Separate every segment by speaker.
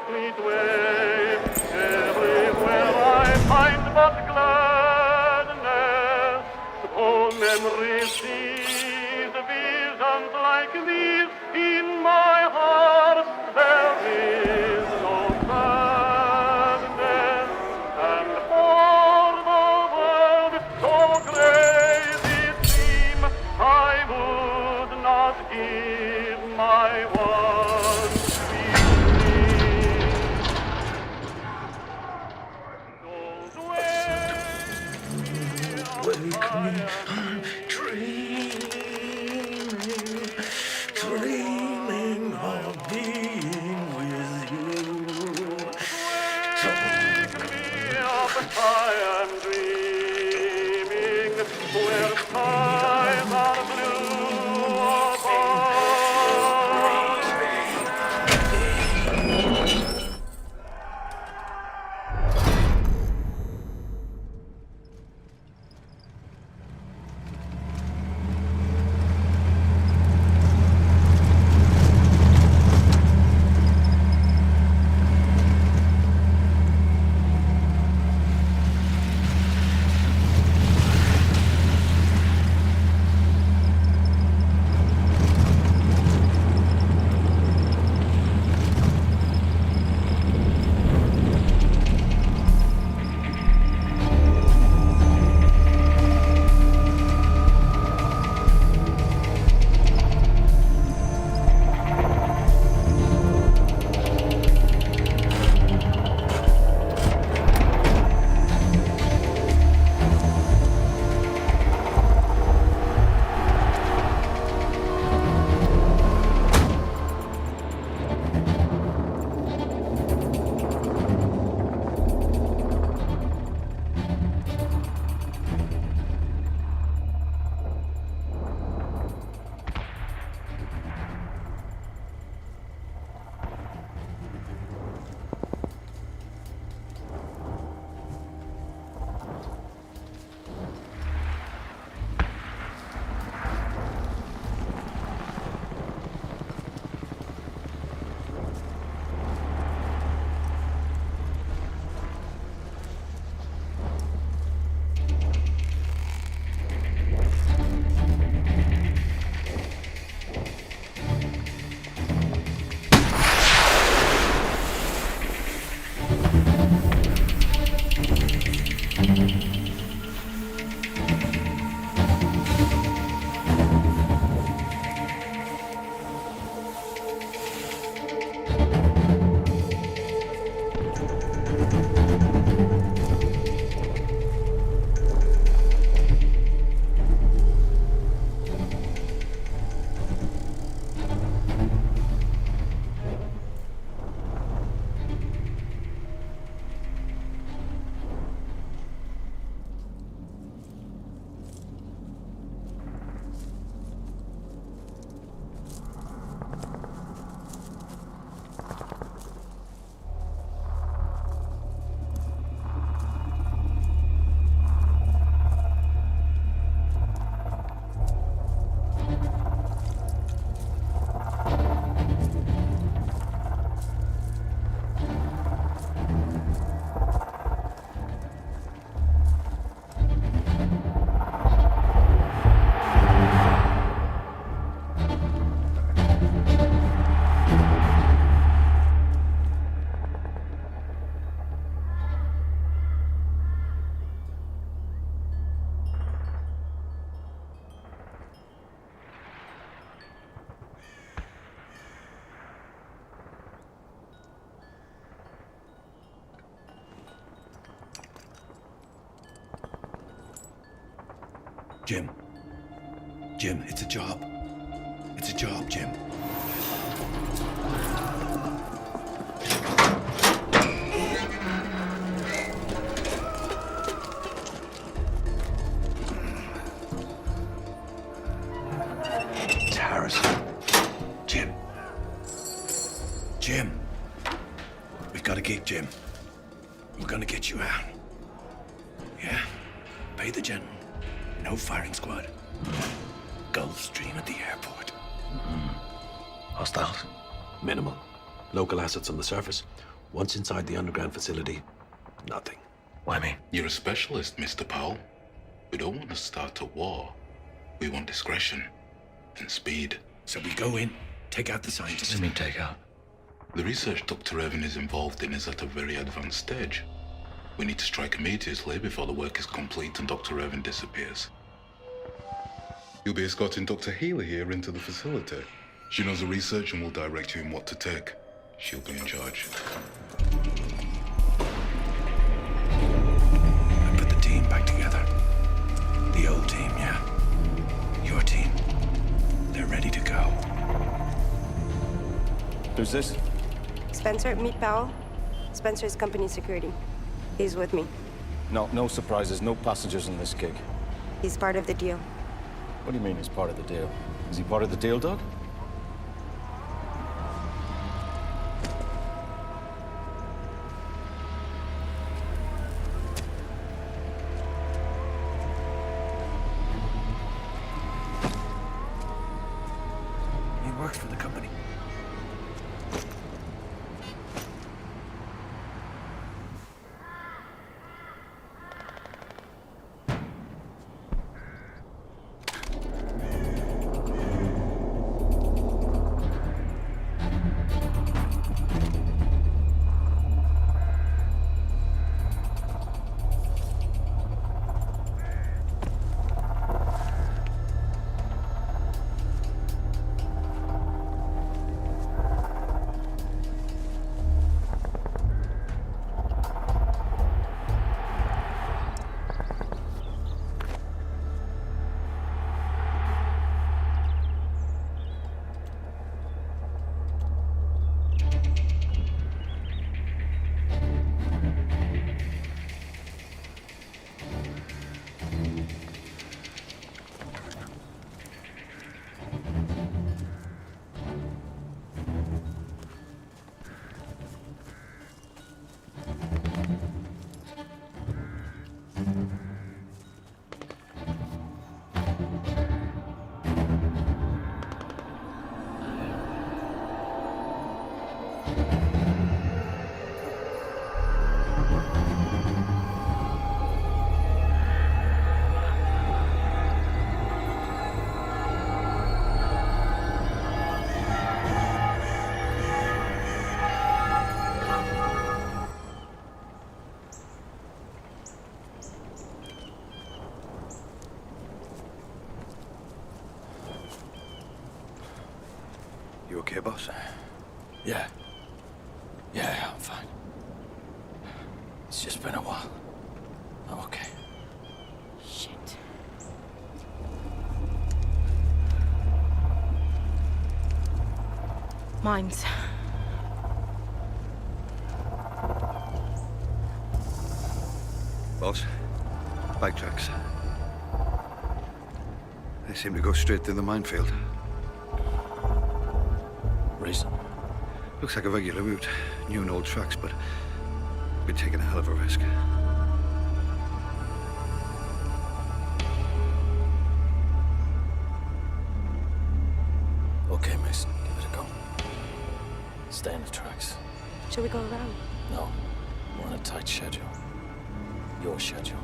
Speaker 1: sweet way. Everywhere I find but gladness. Oh, memories seize visions like these in my heart. There is no sadness, and for the world so great it seem, I would not give my one sweet dream. Don't wake me up,
Speaker 2: I'm dreaming of being with you.
Speaker 1: wake me up, I am dreaming, where skies are blue above.
Speaker 2: Jim. Jim, it's a job. It's a job, Jim. It's Harrison. Jim. Jim. We've got a gig, Jim. We're gonna get you out. Yeah? Pay the general. No firing squad. Gulfstream at the airport.
Speaker 3: Hostiles? Minimal. Local assets on the surface.
Speaker 2: Once inside the underground facility, nothing.
Speaker 3: Why me?
Speaker 4: You're a specialist, Mr. Powell. We don't want to start a war. We want discretion and speed.
Speaker 2: So we go in, take out the
Speaker 3: What
Speaker 2: scientists.
Speaker 3: do you mean take out?
Speaker 4: The research Dr. Evan is involved in is at a very advanced stage. We need to strike immediately before the work is complete and Dr. Evan disappears. You'll be escorting Dr. Healy here into the facility. She knows the research and will direct you in what to take. She'll be in charge.
Speaker 2: I put the team back together. The old team, yeah. Your team. They're ready to go.
Speaker 5: Who's this?
Speaker 6: Spencer, meet Powell. Spencer's company security. He's with me.
Speaker 5: No surprises, no passengers in this gig.
Speaker 6: He's part of the deal.
Speaker 5: What do you mean he's part of the deal? Is he part of the deal, Doug?
Speaker 2: He works for the company.
Speaker 5: You okay, boss? Yeah. Yeah, I'm fine. It's just been a while. I'm okay.
Speaker 6: Shit. Mines.
Speaker 7: Boss, bike tracks. They seem to go straight through the minefield.
Speaker 5: Reason?
Speaker 7: Looks like a regular route. New and old tracks, but we're taking a hell of a risk.
Speaker 5: Okay, Mason, give it a go. Stay on the tracks.
Speaker 6: Should we go around?
Speaker 5: No, we're on a tight schedule. Your schedule.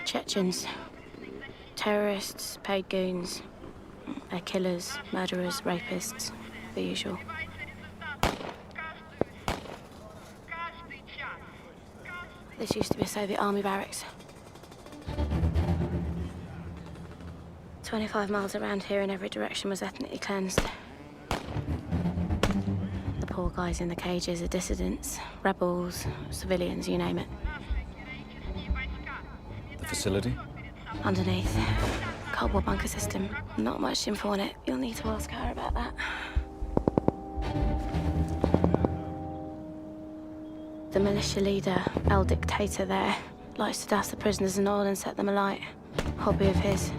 Speaker 3: Chechens. Terrorists, paid goons. They're killers, murderers, rapists. The usual. This used to be a Soviet army barracks. 25 miles around here in every direction was ethnically cleansed. The poor guys in the cages are dissidents, rebels, civilians, you name it.
Speaker 5: The facility?
Speaker 3: Underneath. Cardboard bunker system. Not much info on it. You'll need to ask her about that. The militia leader, El Dictator there, likes to douse the prisoners in oil and set them alight. Hobby of his.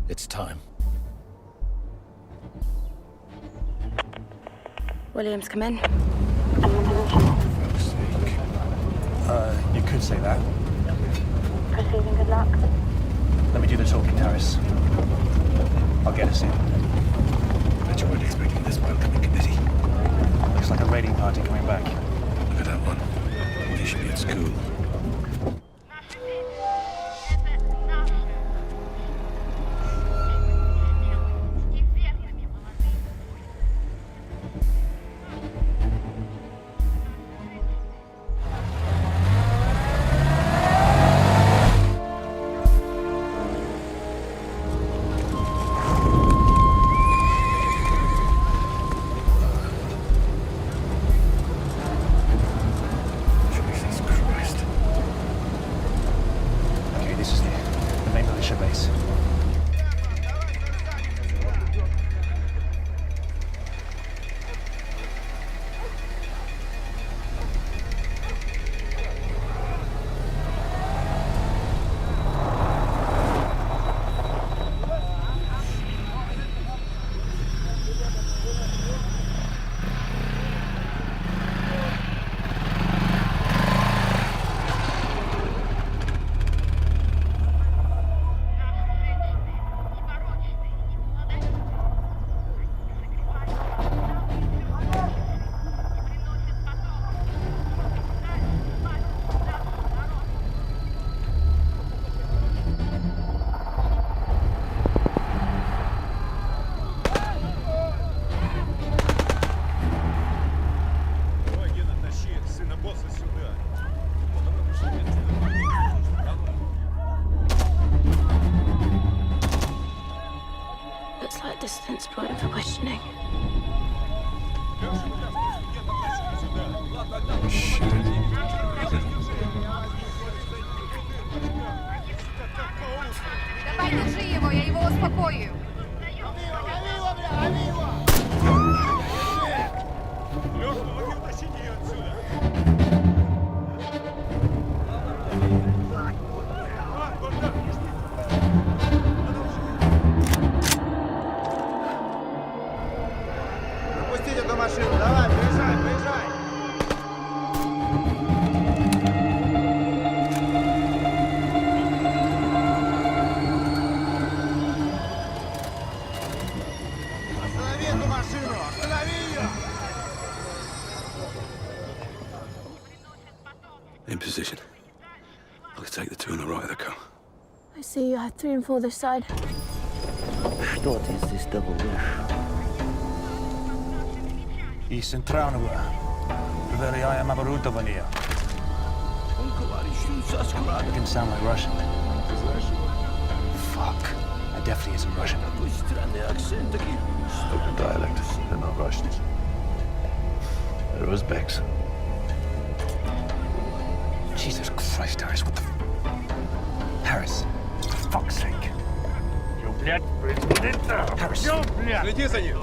Speaker 5: It's time.
Speaker 3: Williams, come in.
Speaker 8: You could say that.
Speaker 3: Proceeding, good luck.
Speaker 8: Let me do the talking, Harris. I'll get us in.
Speaker 2: Bet you weren't expecting this welcoming committee.
Speaker 8: Looks like a raiding party coming back.
Speaker 2: Look at that one. They should be at school. Jesus Christ.
Speaker 8: Okay, this is the main militia base.
Speaker 3: Looks like dissidents brought in for questioning.
Speaker 9: Давай, держи его, я его успокою.
Speaker 10: Пропустить эту машину, давай, приезжай, приезжай. Останови эту машину, останови ее.
Speaker 2: In position. I'll take the two on the right of the car.
Speaker 3: I see you have 3 and 4 this side.
Speaker 10: Что ты здесь добываешь?
Speaker 8: И центрального. Проверяем оборудование. It didn't sound like Russian. Fuck. That definitely isn't Russian.
Speaker 2: Stupid dialect. They're not Russians. They're Uzbeks.
Speaker 8: Jesus Christ, Harris, what the... Harris, for fuck's sake. Harris.
Speaker 10: Следи за ним.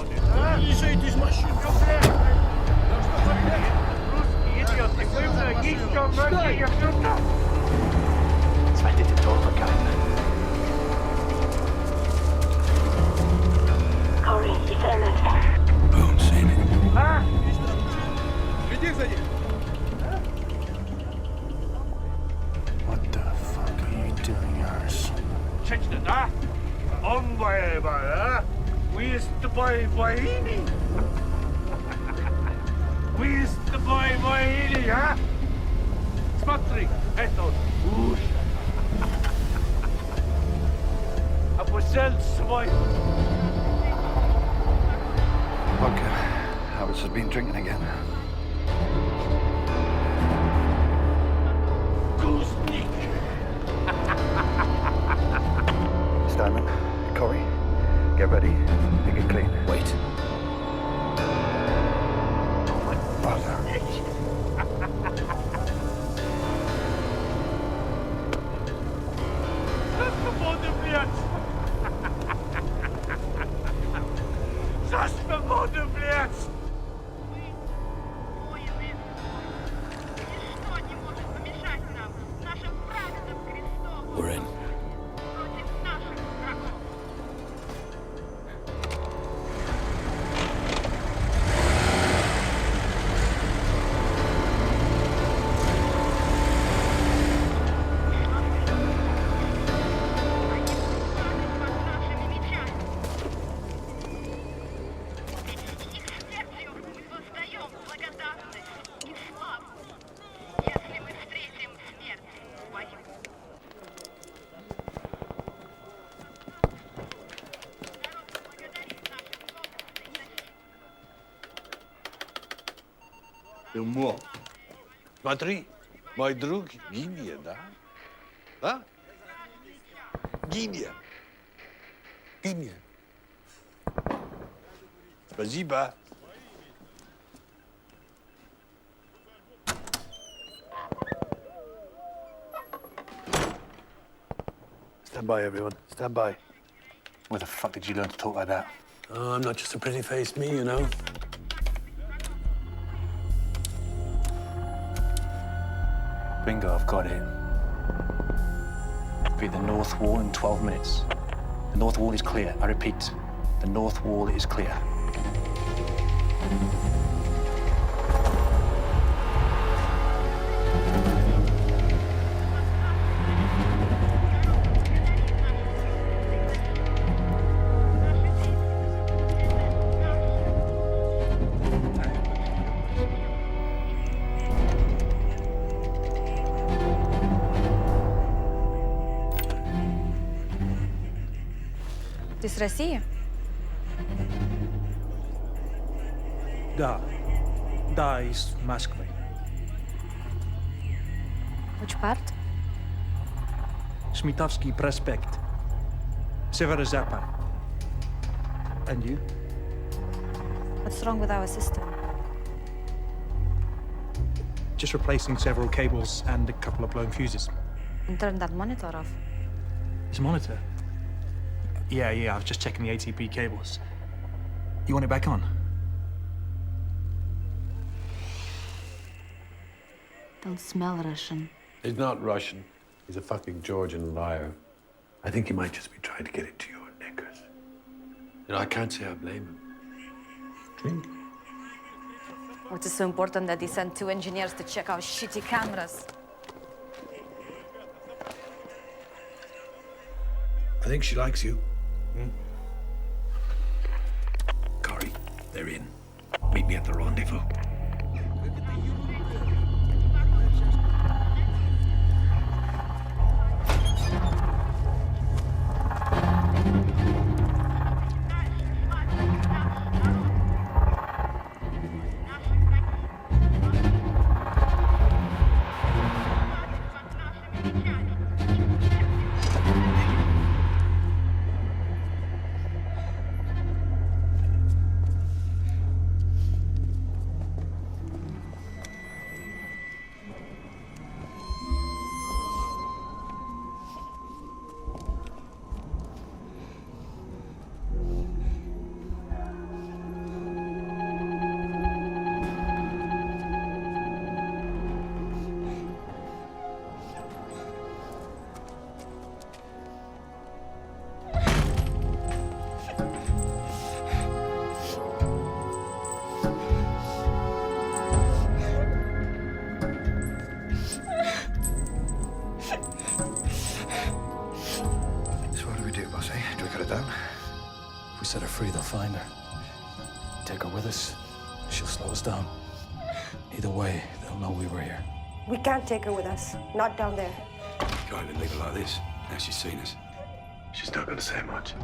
Speaker 8: Zwei Detektoren.
Speaker 3: Corey, you found it.
Speaker 2: Boom, seen it.
Speaker 10: Следи за ним. Boini? Where's the Boini, huh? Смотри, это уж. Опусел свой.
Speaker 7: Vodka. Harris has been drinking again.
Speaker 10: Гусник.
Speaker 7: Steinman, Corey, get ready. Make it clean.
Speaker 5: Wait.
Speaker 7: Brother.
Speaker 10: Свобода, блядь! За свободу, блядь!
Speaker 9: Ничто не может помешать нам, нашим прадедам крестов,
Speaker 5: We're in.
Speaker 9: против наших врагов. Они плачут под нашими мечами. Их смертью мы воздаем благодарность и славу, если мы встретим смерть в бою.
Speaker 10: Ему. Смотри, мой друг Гиния, да? А? Гиния. Гиния. Спасибо.
Speaker 2: Stand by, everyone. Stand by.
Speaker 8: Where the fuck did you learn to talk like that?
Speaker 2: Oh, I'm not just a pretty-faced me, you know.
Speaker 8: Bingo, I've got it. Be the North Wall in 12 minutes. The North Wall is clear. I repeat, the North Wall is clear.
Speaker 6: Ты с России?
Speaker 11: Да. Да, из Москвы.
Speaker 6: Which part?
Speaker 11: Сметовский проспект. Северо-запад. And you?
Speaker 6: What's wrong with our system?
Speaker 11: Just replacing several cables and a couple of blown fuses.
Speaker 6: And turn that monitor off.
Speaker 11: This monitor? Yeah, I was just checking the ATP cables. You want it back on?
Speaker 3: Don't smell Russian.
Speaker 2: He's not Russian. He's a fucking Georgian liar. I think he might just be trying to get into your knickers. You know, I can't say I blame him. Drink.
Speaker 6: What is so important that he sent 2 engineers to check our shitty cameras?
Speaker 2: I think she likes you. Corey, they're in. Meet me at the rendezvous.
Speaker 7: So what do we do, boss, eh? Do we cut her down?
Speaker 5: If we set her free, they'll find her. Take her with us. She'll slow us down. Either way, they'll know we were here.
Speaker 12: We can't take her with us. Not down there.
Speaker 7: Can't even leave her like this. Now she's seen us.
Speaker 2: She's not gonna say much.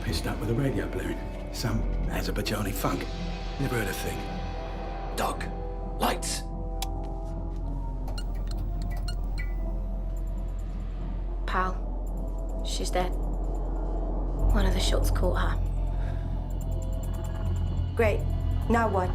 Speaker 7: Pissed up with the radio blaring. Some Azerbaijani funk. Never heard a thing.
Speaker 5: Doug, lights.
Speaker 3: Pal, she's dead. One of the shots caught her.
Speaker 12: Great. Now what?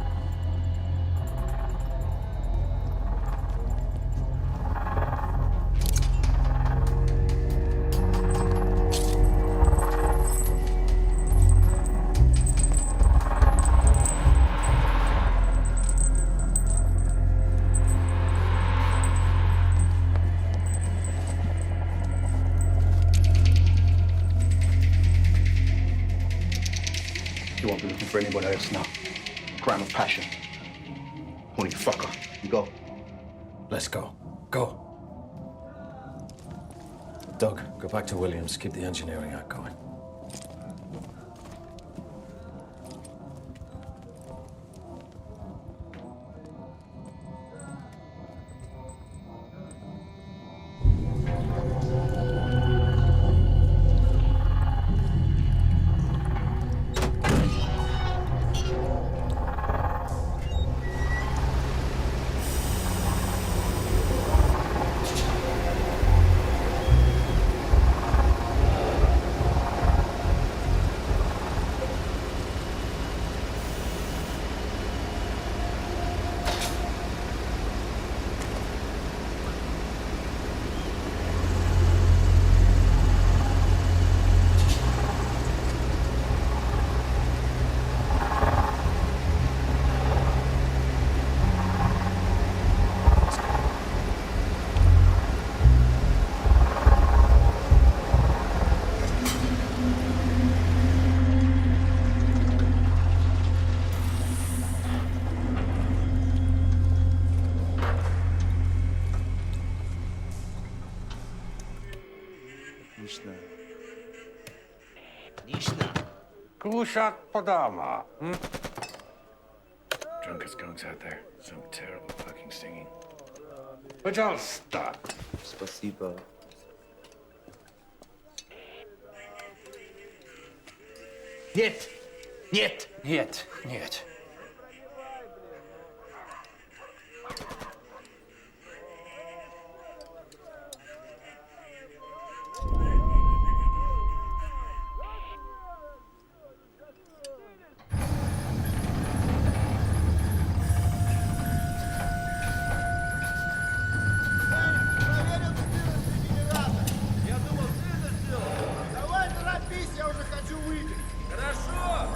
Speaker 2: You won't be looking for anybody else now. Crime of passion. Horny fucker. You go.
Speaker 5: Let's go. Go. Doug, go back to Williams. Keep the engineering act going.
Speaker 7: Kushak Padama.
Speaker 2: Drunk as skunks out there. Some terrible fucking singing.
Speaker 7: Пожалуйста.
Speaker 13: Спасибо.
Speaker 8: Нет! Нет! Нет! Нет.
Speaker 10: Я думал, ты это сделал. Давай торопись, я уже хочу выпить. Хорошо.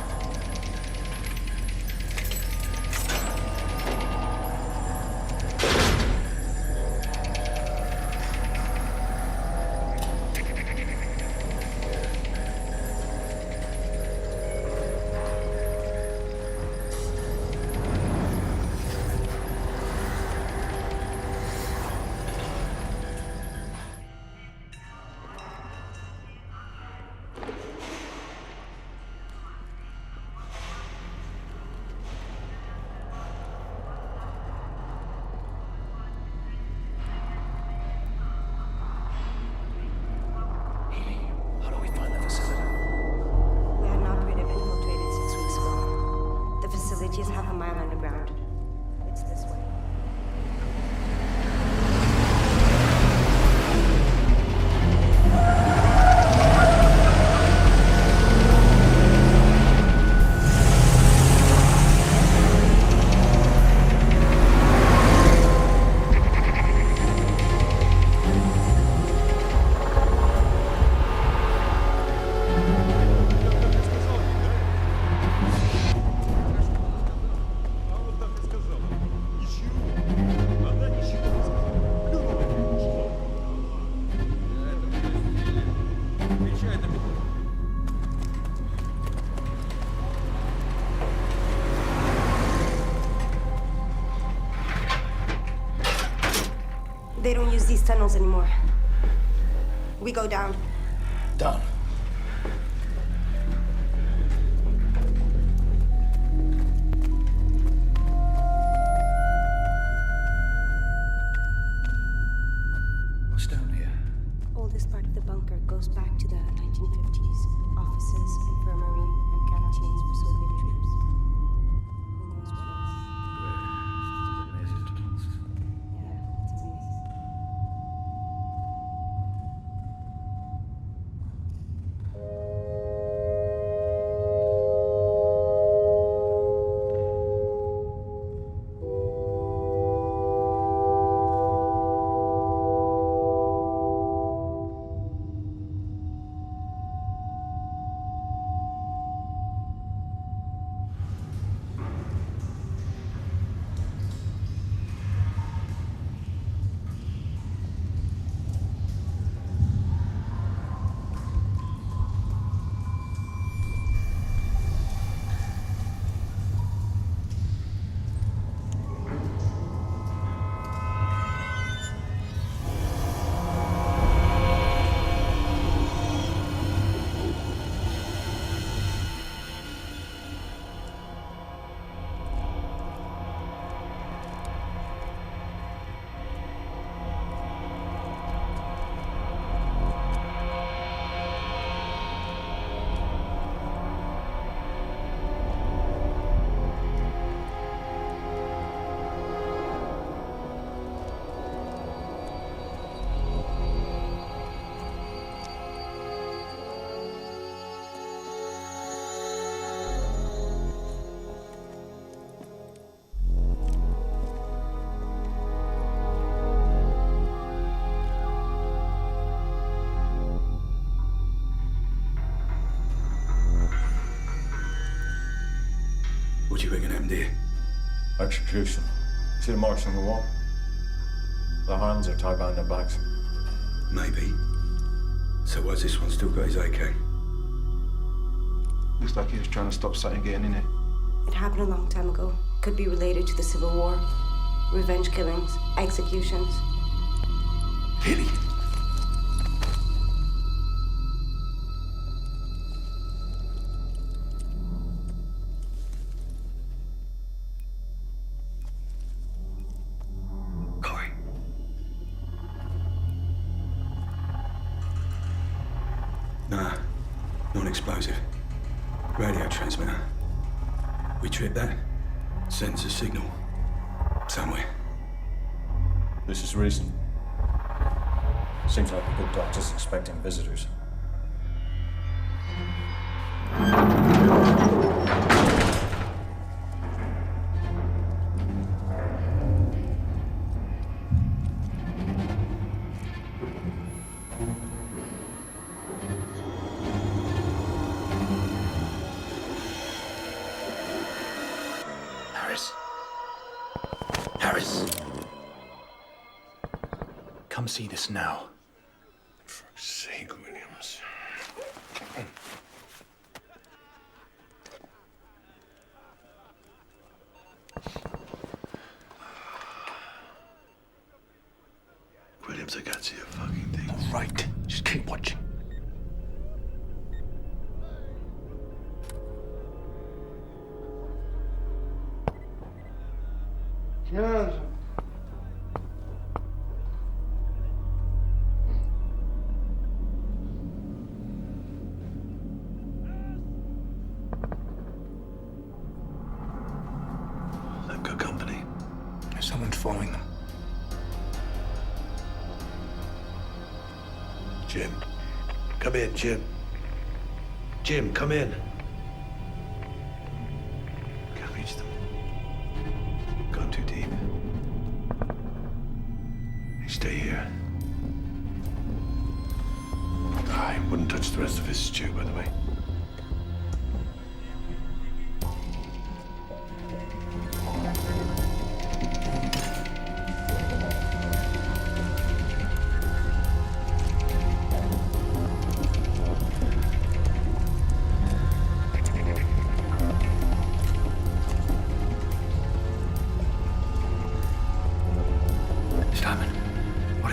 Speaker 12: they don't use these tunnels anymore. We go down.
Speaker 5: Down. What's down here?
Speaker 12: Oldest part of the bunker goes back to the 1950s. Offices, infirmary, and canteens for Soviet troops. Who knows what else? Yeah, it's amazing.
Speaker 2: What do you reckon happened here?
Speaker 13: Execution. See the marks on the wall? The hands are tied behind their backs.
Speaker 2: Maybe. So why's this one still got his AK?
Speaker 13: Looks like he was trying to stop something getting in it.
Speaker 12: It happened a long time ago. Could be related to the Civil War. Revenge killings, executions.
Speaker 2: Really? Corey. Nah, non-explosive. Radio transmitter. We trip that, sends a signal. Somewhere.
Speaker 13: This is recent. Seems like the good doctor's expecting visitors.
Speaker 2: Harris. Harris.
Speaker 11: Come see this now.
Speaker 2: For fuck's sake, Williams. Williams, I can't see a fucking thing.
Speaker 11: All right, just keep watching.
Speaker 10: Yes.
Speaker 2: They've got company.
Speaker 11: Someone's following them.
Speaker 2: Jim. Come in, Jim. Jim, come in. Can't reach them. Gone too deep. You stay here. I wouldn't touch the rest of his stew, by the way.
Speaker 7: Simon, what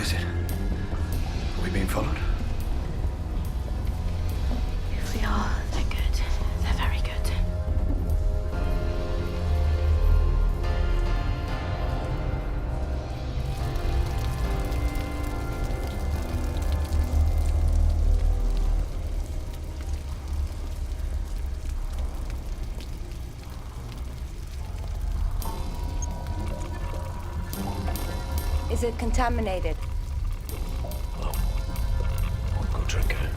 Speaker 12: Is it contaminated?
Speaker 2: Go drink it.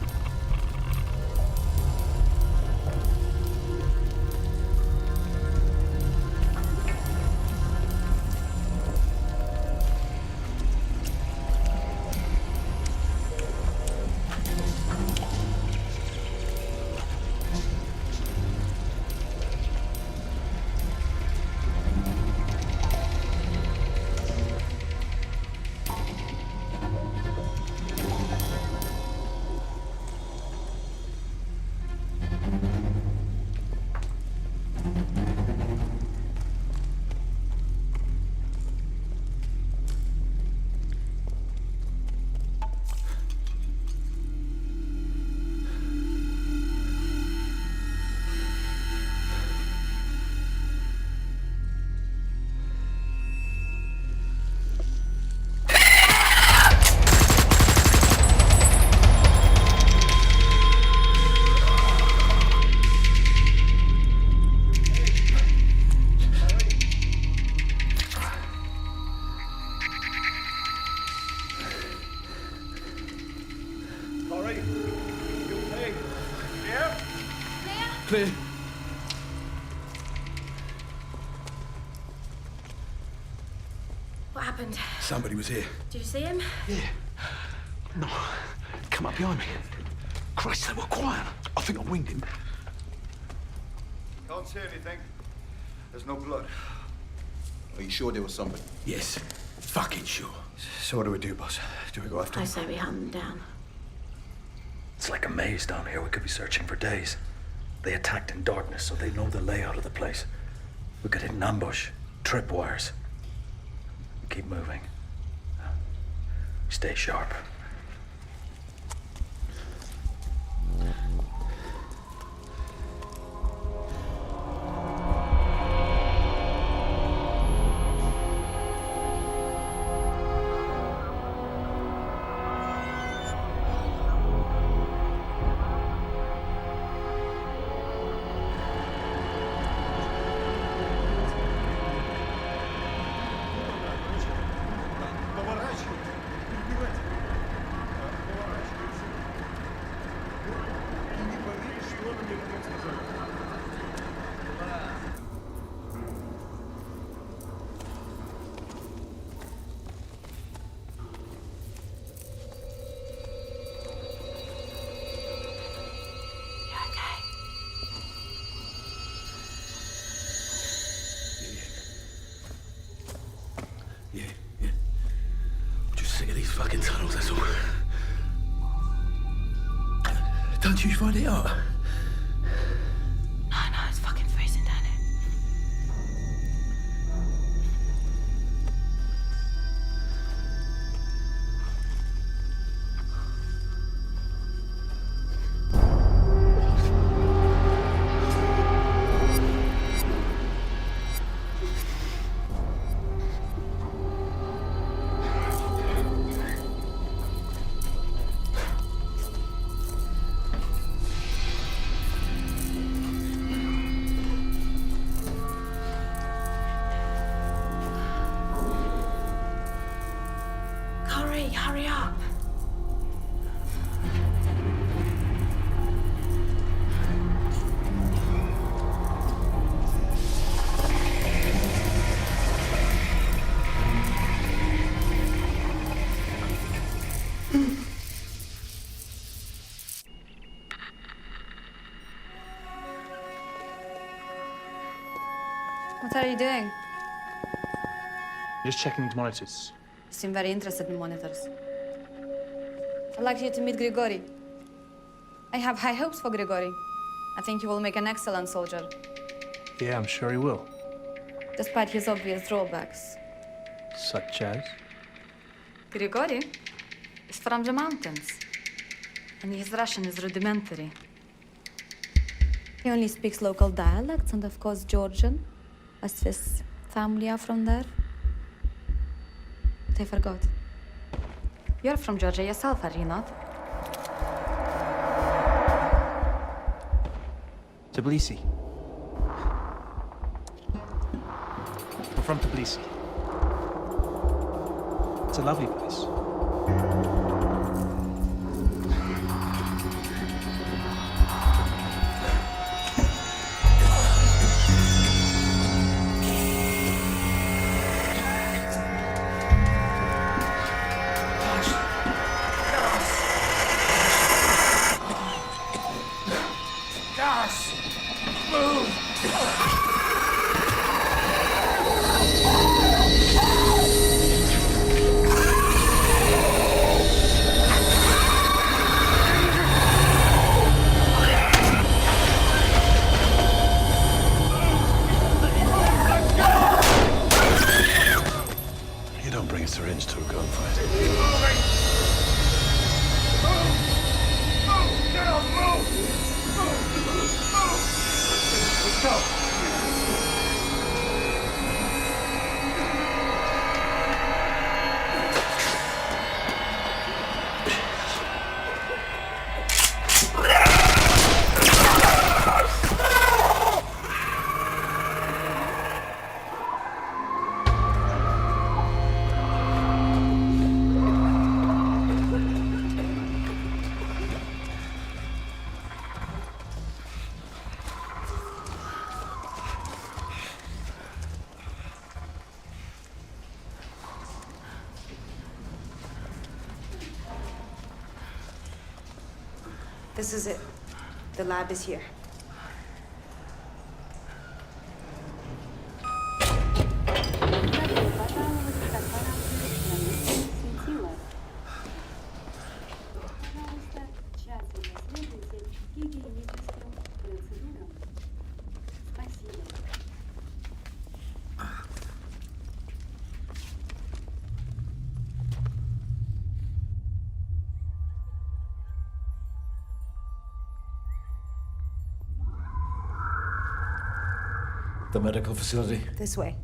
Speaker 7: Clear.
Speaker 3: What happened?
Speaker 7: Somebody was here.
Speaker 3: Did you see him?
Speaker 7: Yeah. No. Come up behind me. Christ, they were quiet. I think I winged him.
Speaker 10: Can't see anything. There's no blood.
Speaker 5: Are you sure there was somebody?
Speaker 7: Yes. Fucking sure. So what do we do, boss? Do we go after
Speaker 3: I
Speaker 7: him?
Speaker 3: say we hunt them down.
Speaker 8: It's like a maze down here. We could be searching for days. They attacked in darkness, so they know the layout of the place. We could hit an ambush, tripwires. Keep moving. Stay sharp.
Speaker 7: Fucking tunnels, that's all. Don't you find it hot?
Speaker 3: No, it's fucking freezing down here. Hurry up.
Speaker 6: What are you doing?
Speaker 11: Just checking these monitors.
Speaker 6: You seem very interested in monitors. I'd like you to meet Grigori. I have high hopes for Grigori. I think he will make an excellent soldier,
Speaker 11: Yeah, I'm sure he will.
Speaker 6: despite his obvious drawbacks.
Speaker 11: Such as?
Speaker 6: Grigori is from the mountains, and his Russian is rudimentary. He only speaks local dialects and, of course, Georgian, as his family are from there. But I forgot. You're from Georgia yourself, are you not?
Speaker 11: Tbilisi. I'm from Tbilisi. It's a lovely place.
Speaker 2: You don't bring a syringe to a gunfight.
Speaker 12: This is it. The lab is here.
Speaker 8: The medical facility?
Speaker 12: This way.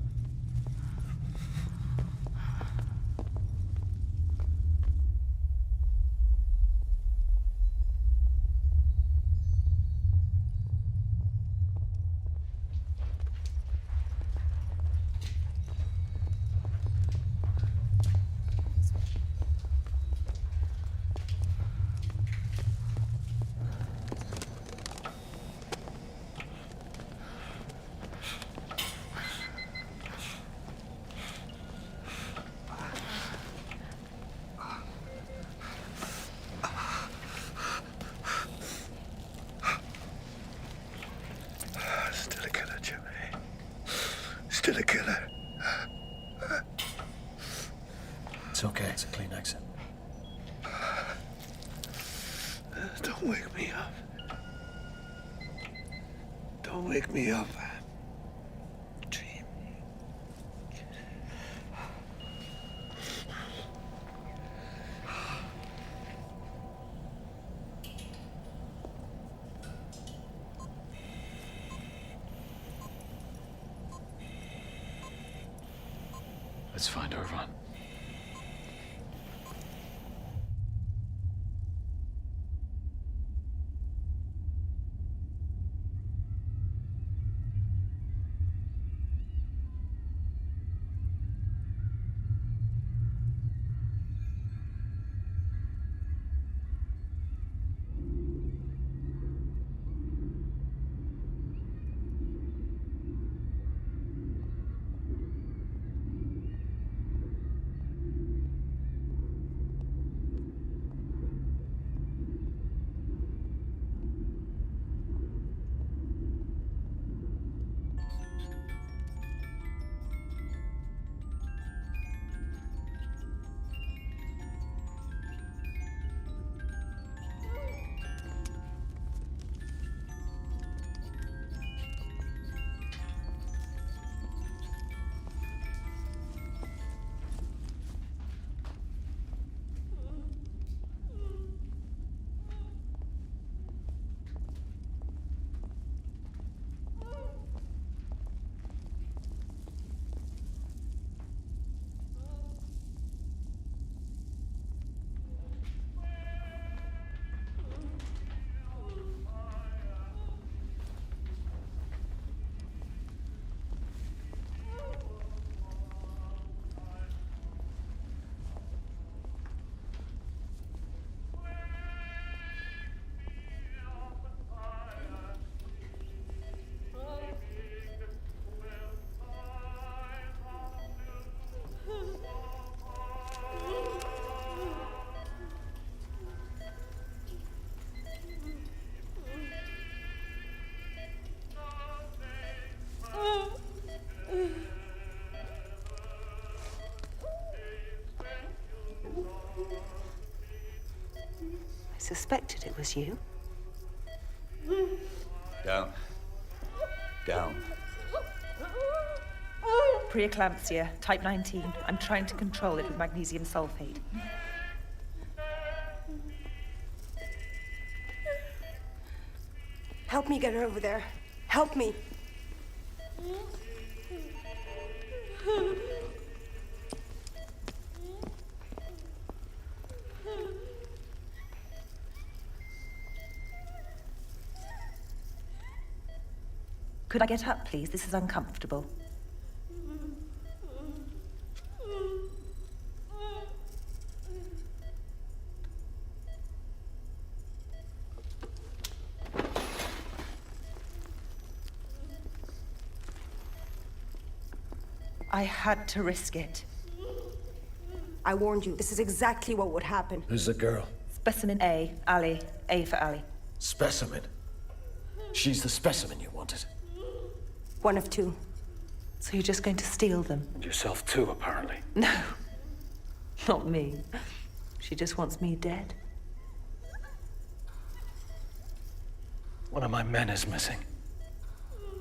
Speaker 2: Still a killer, Jimmy. Still a killer.
Speaker 8: It's okay. It's a clean exit.
Speaker 2: Don't wake me up. Don't wake me up. Dream.
Speaker 8: Let's find Irvan.
Speaker 14: suspected it was you.
Speaker 7: Down. Down.
Speaker 15: Preeclampsia, type 19. I'm trying to control it with magnesium sulfate.
Speaker 12: Help me get her over there. Help me.
Speaker 15: Could I get up, please? This is uncomfortable. I had to risk it.
Speaker 12: I warned you. This is exactly what would happen.
Speaker 8: Who's the girl?
Speaker 15: Specimen A, Ali. A for Ali.
Speaker 8: Specimen? She's the specimen you wanted.
Speaker 12: One of two.
Speaker 15: So you're just going to steal them?
Speaker 8: And yourself too, apparently.
Speaker 15: No. Not me. She just wants me dead.
Speaker 8: One of my men is missing.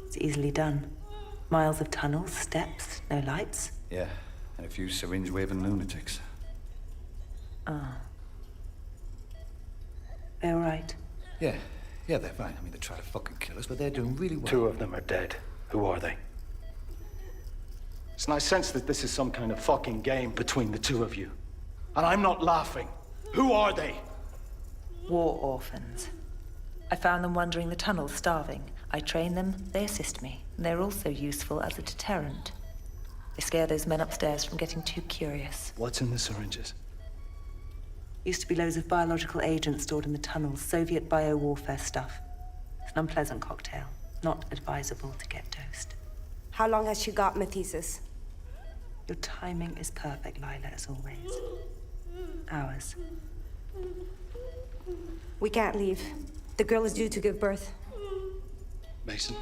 Speaker 15: It's easily done. Miles of tunnels, steps, no lights.
Speaker 7: Yeah, and a few syringe-waving lunatics.
Speaker 15: Ah. They're all right.
Speaker 7: Yeah, they're fine. I mean, they try to fucking kill us, but they're doing really well.
Speaker 8: 2 of them are dead. Who are they? And I sense that this is some kind of fucking game between the 2 of you. And I'm not laughing. Who are they?
Speaker 15: War orphans. I found them wandering the tunnels, starving. I train them, they assist me. And they're also useful as a deterrent. They scare those men upstairs from getting too curious.
Speaker 8: What's in the syringes?
Speaker 15: Used to be loads of biological agents stored in the tunnels, Soviet biowarfare stuff. It's an unpleasant cocktail. Not advisable to get dosed.
Speaker 12: How long has she got, Mathesis?
Speaker 15: Your timing is perfect, Lila, as always. Hours.
Speaker 12: We can't leave. The girl is due to give birth.
Speaker 8: Mason,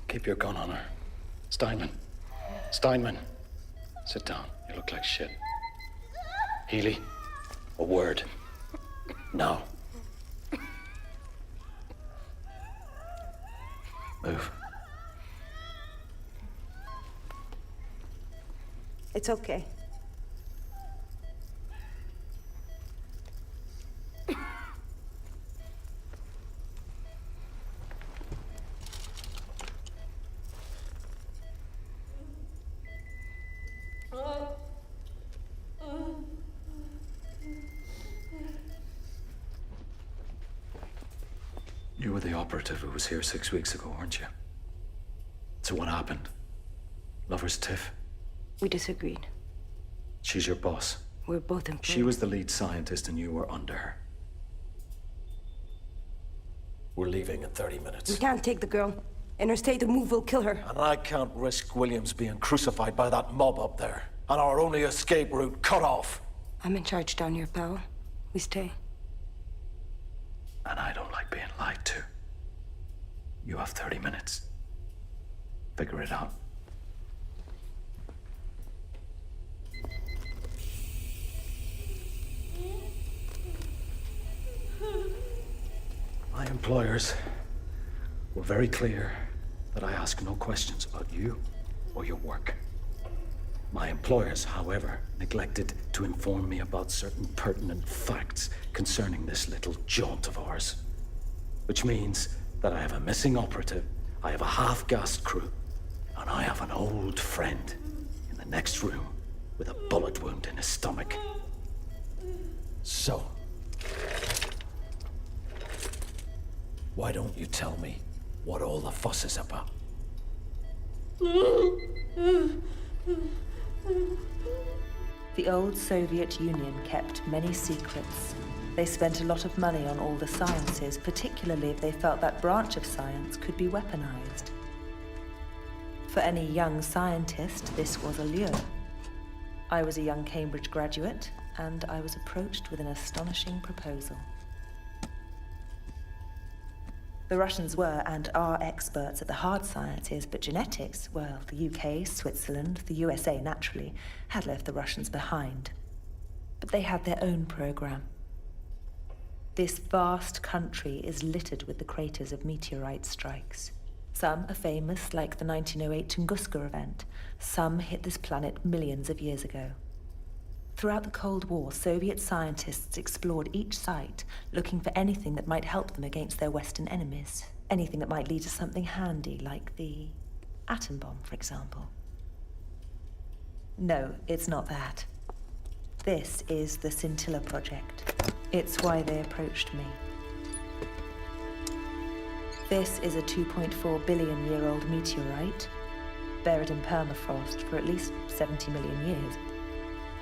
Speaker 8: keep your gun on her. Steinman. Sit down. You look like shit. Healy, a word. Now. Move.
Speaker 12: It's okay.
Speaker 8: You were the operative who was here 6 weeks ago, weren't you? So what happened? Lover's tiff?
Speaker 12: We disagreed.
Speaker 8: She's your boss.
Speaker 12: We're both employed.
Speaker 8: She was the lead scientist and you were under her. We're leaving in 30 minutes.
Speaker 12: We can't take the girl. In her state of move, we'll kill her.
Speaker 8: And I can't risk Williams being crucified by that mob up there. And our only escape route cut off.
Speaker 12: I'm in charge down here, pal. We stay.
Speaker 8: And I don't like being lied to. You have 30 minutes. Figure it out. My employers were very clear that I ask no questions about you or your work. My employers, however, neglected to inform me about certain pertinent facts concerning this little jaunt of ours. Which means that I have a missing operative, I have a half-gassed crew, and I have an old friend in the next room with a bullet wound in his stomach. So, why don't you tell me what all the fuss is about?
Speaker 15: The old Soviet Union kept many secrets. They spent a lot of money on all the sciences, particularly if they felt that branch of science could be weaponized. For any young scientist, this was a lure. I was a young Cambridge graduate, and I was approached with an astonishing proposal. The Russians were and are experts at the hard sciences, but genetics, well, the UK, Switzerland, the USA naturally, had left the Russians behind. But they had their own program. This vast country is littered with the craters of meteorite strikes. Some are famous, like the 1908 Tunguska event. Some hit this planet millions of years ago. Throughout the Cold War, Soviet scientists explored each site, looking for anything that might help them against their Western enemies. Anything that might lead to something handy, like the atom bomb, for example. No, it's not that. This is the Scintilla Project. It's why they approached me. This is a 2.4 billion-year-old meteorite, buried in permafrost for at least 70 million years.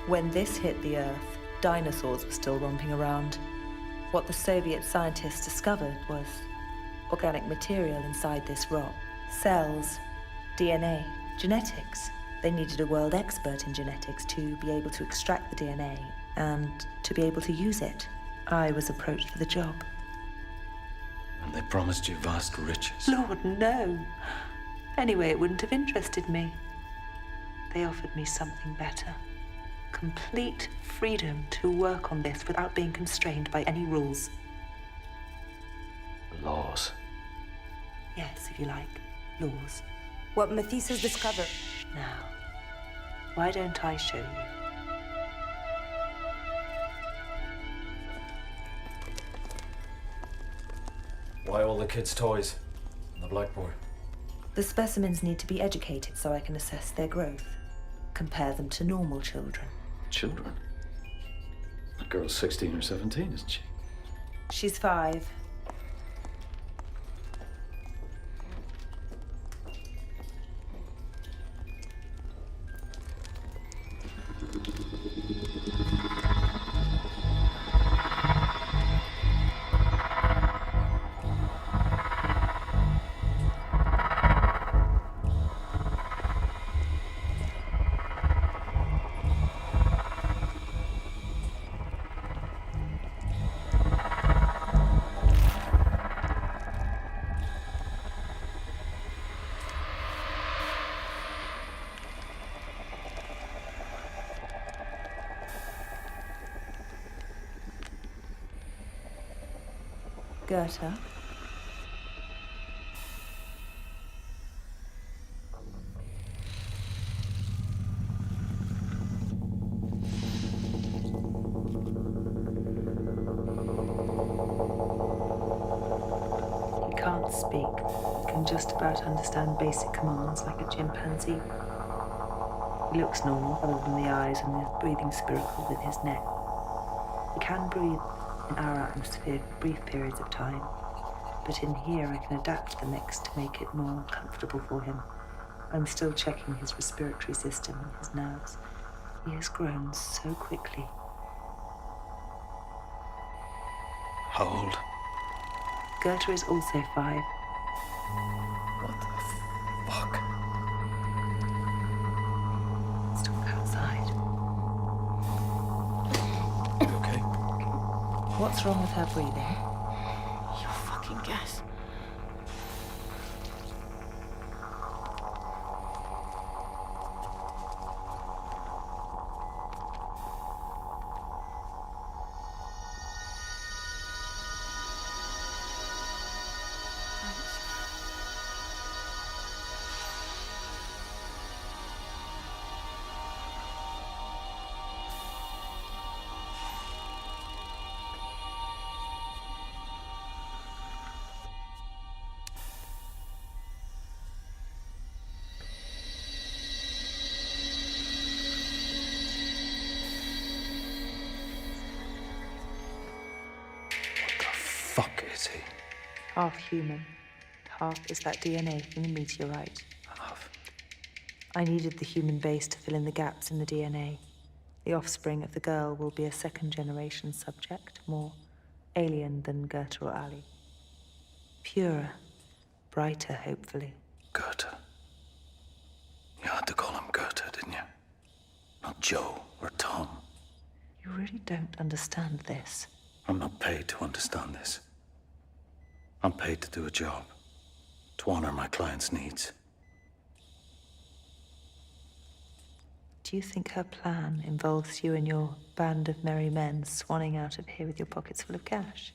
Speaker 15: When this hit the Earth, dinosaurs were still romping around. What the Soviet scientists discovered was organic material inside this rock. Cells, DNA, genetics. They needed a world expert in genetics to be able to extract the DNA and to be able to use it. I was approached for the job.
Speaker 8: And they promised you vast riches.
Speaker 15: Lord, no. Anyway, it wouldn't have interested me. They offered me something better. Complete freedom to work on this without being constrained by any rules.
Speaker 8: Laws.
Speaker 15: Yes, if you like. Laws.
Speaker 12: What Matisse has discovered.
Speaker 15: Now, why don't I show you?
Speaker 8: Why all the kids' toys on the blackboard?
Speaker 15: The specimens need to be educated so I can assess their growth. Compare them to normal children.
Speaker 8: Children? That girl's 16 or 17, isn't she?
Speaker 15: She's 5. Goethe. He can't speak. He can just about understand basic commands like a chimpanzee. He looks normal, other than the eyes and the breathing spiracle with his neck. He can breathe in our atmosphere for brief periods of time, but in here I can adapt the mix to make it more comfortable for him. I'm still checking his respiratory system and his nerves. He has grown so quickly.
Speaker 8: How old?
Speaker 15: Goethe is also 5.
Speaker 8: What the fuck?
Speaker 15: Let's talk outside.
Speaker 8: You okay?
Speaker 15: What's wrong with her breathing?
Speaker 3: You fucking guess.
Speaker 8: Fuck is he?
Speaker 15: Half human, half is that DNA from the meteorite.
Speaker 8: Half.
Speaker 15: I needed the human base to fill in the gaps in the DNA. The offspring of the girl will be a second-generation subject, more alien than Goethe or Ali. Purer, brighter, hopefully.
Speaker 8: Goethe. You had to call him Goethe, didn't you? Not Joe or Tom.
Speaker 15: You really don't understand this.
Speaker 8: I'm not paid to understand this. I'm paid to do a job, to honor my client's needs.
Speaker 15: Do you think her plan involves you and your band of merry men swanning out of here with your pockets full of cash?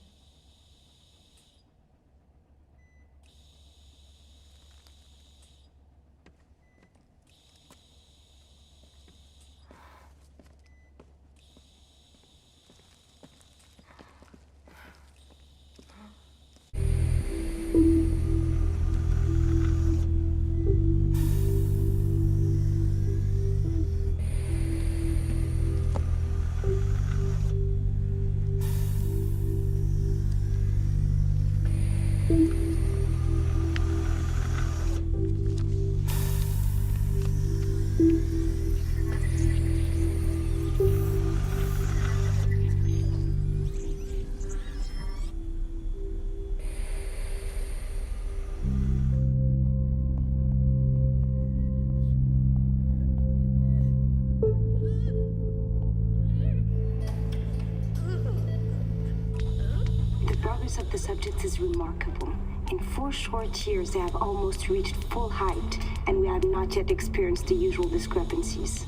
Speaker 12: progress of the subjects is remarkable. In 4 short years, they have almost reached full height, and we have not yet experienced the usual discrepancies.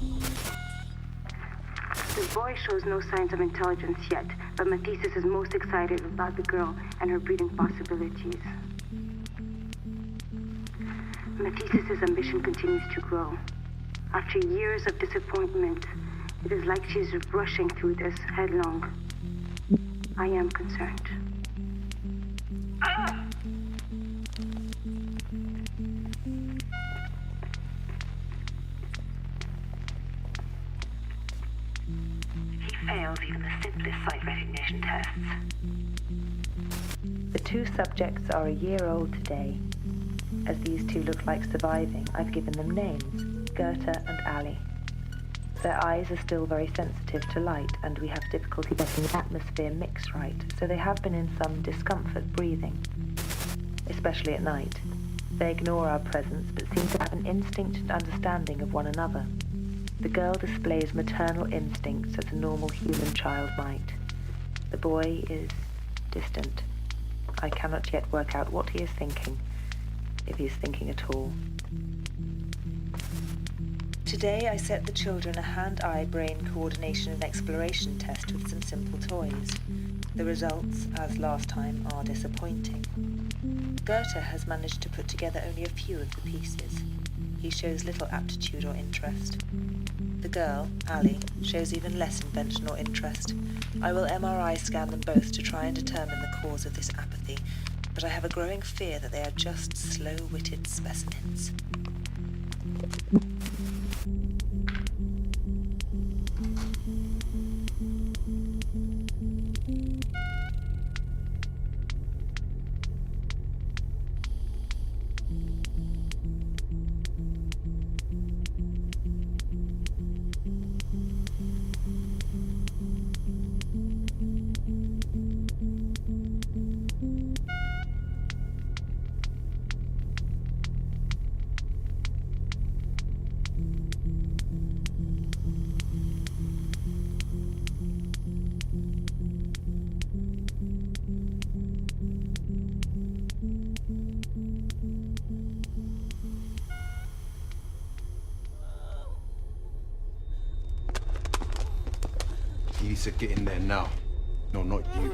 Speaker 12: The boy shows no signs of intelligence yet, but Mathesis is most excited about the girl and her breeding possibilities. Mathesis's ambition continues to grow. After years of disappointment, it is like she is rushing through this headlong. I am concerned.
Speaker 15: He fails even the simplest sight recognition tests. The 2 subjects are a year old today. As these 2 look like surviving, I've given them names, Goethe and Ali. Their eyes are still very sensitive to light, and we have difficulty getting the atmosphere mix right, so they have been in some discomfort breathing, especially at night. They ignore our presence, but seem to have an instinct and understanding of one another. The girl displays maternal instincts as a normal human child might. The boy is distant. I cannot yet work out what he is thinking, if he is thinking at all. Today I set the children a hand-eye-brain coordination and exploration test with some simple toys. The results, as last time, are disappointing. Goethe has managed to put together only a few of the pieces. He shows little aptitude or interest. The girl, Ali, shows even less invention or interest. I will MRI scan them both to try and determine the cause of this apathy, but I have a growing fear that they are just slow-witted specimens.
Speaker 2: He said get in there now. No, not you.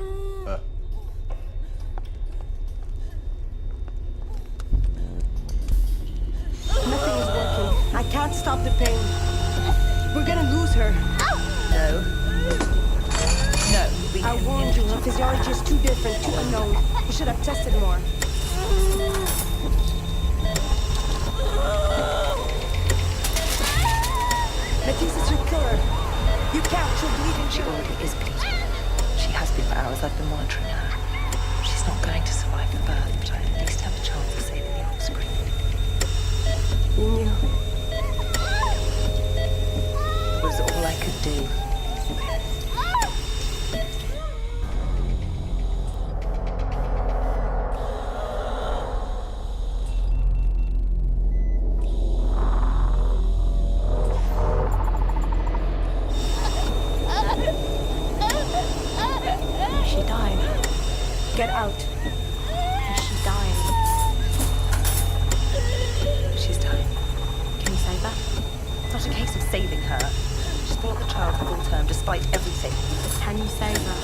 Speaker 10: Nothing is working. I can't stop the pain. We're gonna lose her.
Speaker 15: No. No, we
Speaker 10: I
Speaker 15: can
Speaker 10: warned you, her physiology is too different, too unknown. You should have tested more. Mathesis will kill her. You can't, she'll bleed and
Speaker 15: She already is bleeding. She has been for hours. I've been monitoring her. She's not going to survive the birth, but I at least have a chance of saving the offspring.
Speaker 10: You knew.
Speaker 15: It was all I could do.
Speaker 3: Is she dying?
Speaker 10: Get out.
Speaker 3: Is she dying?
Speaker 15: She's dying.
Speaker 3: Can you save her?
Speaker 15: It's not a case of saving her. She's brought the child full term despite everything.
Speaker 3: Can you save her?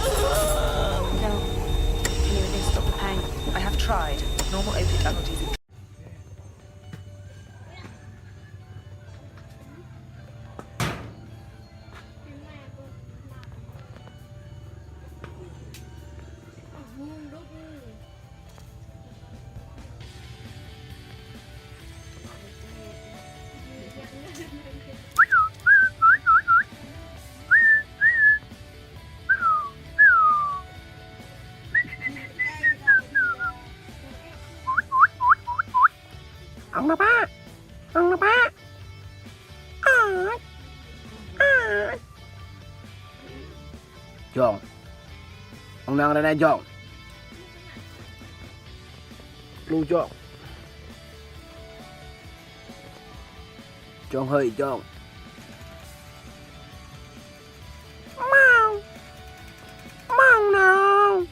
Speaker 3: No. Can you at least stop the pain?
Speaker 15: I have tried. Normal opiate analgesic.
Speaker 10: Ông nó ba. Ông nó ba.
Speaker 14: John. Ông đang ở đây John. Lưu John. John hơi John.
Speaker 10: Mau. Mau nào.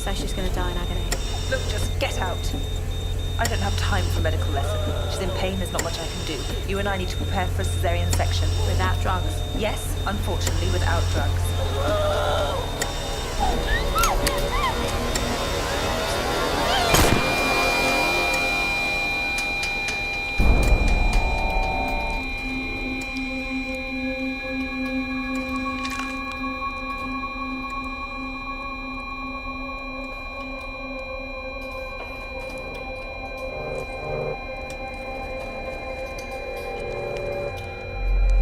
Speaker 3: So she's gonna die in agony.
Speaker 15: Look, just get out. I don't have time for a medical lesson. She's in pain, there's not much I can do. You and I need to prepare for a cesarean section.
Speaker 3: Without drugs?
Speaker 15: Yes, unfortunately, without drugs.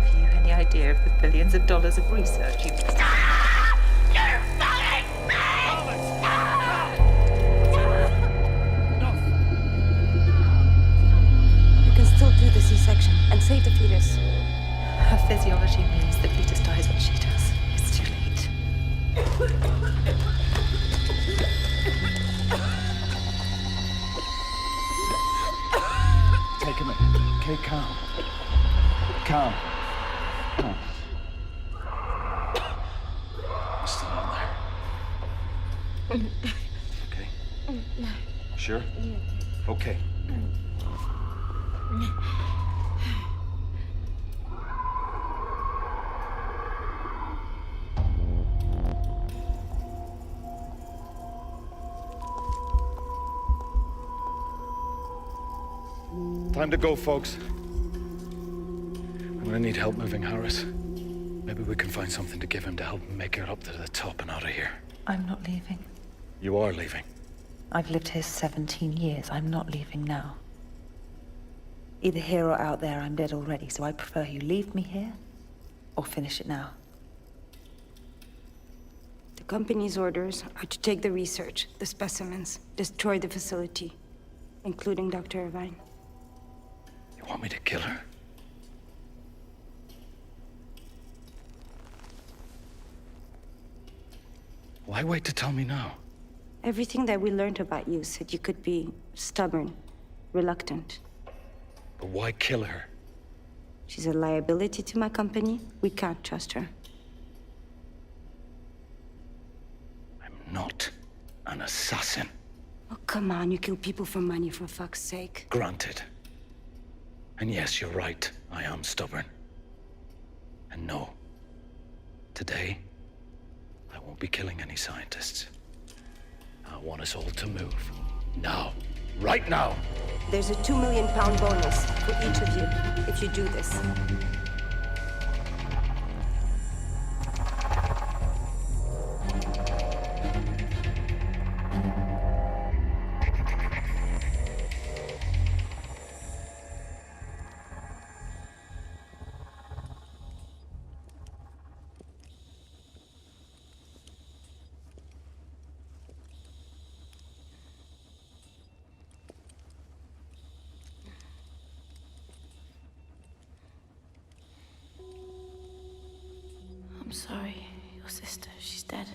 Speaker 15: Have you any idea of the billions of dollars of research you've...
Speaker 10: You can still do the C-section and save the fetus.
Speaker 15: Her physiology means the fetus dies when she does. It's too late.
Speaker 7: Take a minute. Okay, calm. Calm. Calm. You're still in there. Okay? Sure? Okay. Time to go, folks. I'm gonna need help moving Harris. Maybe we can find something to give him to help him make it up to the top and out of here.
Speaker 15: I'm not leaving.
Speaker 7: You are leaving.
Speaker 15: I've lived here 17 years. I'm not leaving now. Either here or out there, I'm dead already, so I prefer you leave me here or finish it now.
Speaker 12: The company's orders are to take the research, the specimens, destroy the facility, including Dr. Irvine.
Speaker 7: You want me to kill her? Why wait to tell me now?
Speaker 12: Everything that we learned about you said you could be stubborn, reluctant.
Speaker 7: But why kill her?
Speaker 12: She's a liability to my company. We can't trust her.
Speaker 7: I'm not an assassin.
Speaker 12: Oh, come on. You kill people for money, for fuck's sake.
Speaker 7: Granted. And yes, you're right. I am stubborn. And no. Today, I won't be killing any scientists. I want us all to move. Now. Right now!
Speaker 12: There's a £2 million bonus for each of you if you do this.
Speaker 3: I'm sorry. Your sister, she's dead.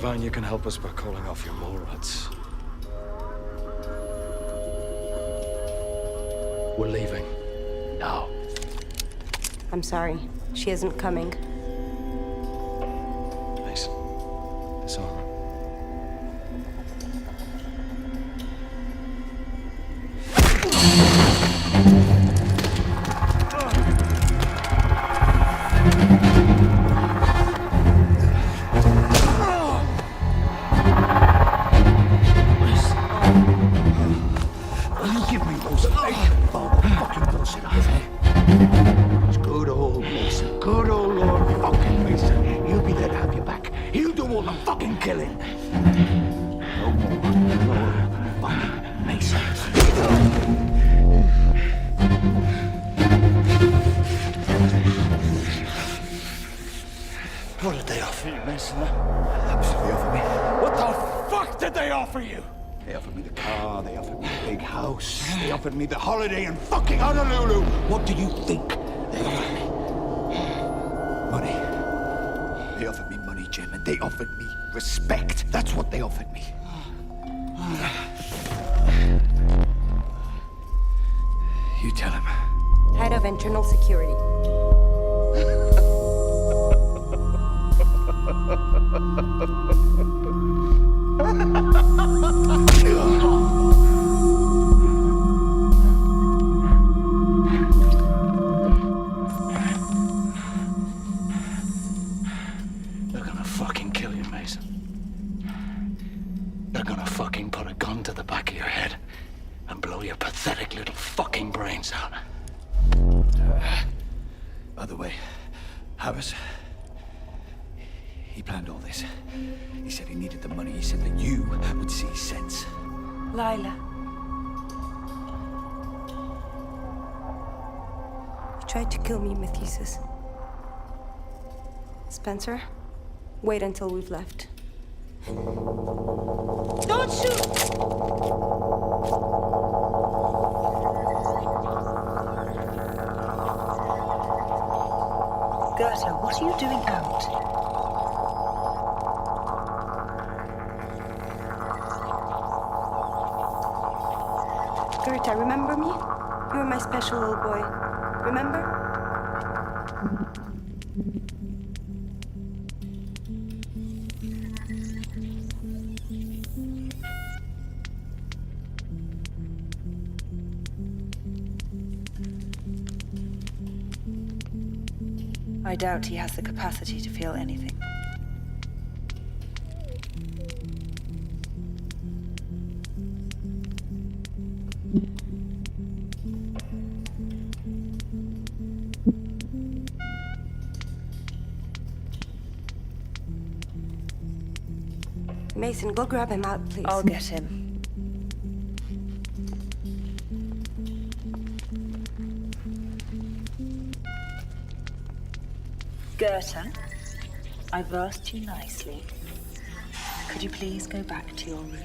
Speaker 8: Divine, you can help us by calling off your mole rats. We're leaving. Now.
Speaker 10: I'm sorry. She isn't coming.
Speaker 8: Mason, disarm her.
Speaker 2: What did they offer you, Mason? How much did they offer me? What the fuck did they offer you? They offered me the car, they offered me the big house, they offered me the holiday in fucking Honolulu. What do you think they offered me? Money. They offered me money, Jim, and they offered me respect. That's what they offered me. You tell him.
Speaker 10: Head of Internal Security.
Speaker 8: They're gonna fucking kill you, Mason. They're gonna fucking put a gun to the back of your head and blow your pathetic little fucking brains out.
Speaker 2: By the way, Harris, he planned all this. He said he needed the money. He said that you would see sense.
Speaker 10: Lila. He tried to kill me, Mathesis. Spencer, wait until we've left. Don't shoot!
Speaker 15: Gerta, what are you doing out?
Speaker 10: Gerta, remember me? You were my special little boy. Remember?
Speaker 15: I doubt he has the capacity to feel anything.
Speaker 10: Mason, go grab him out, please.
Speaker 15: I'll get him. Gerta, I've asked you nicely. Could you please go back to your room?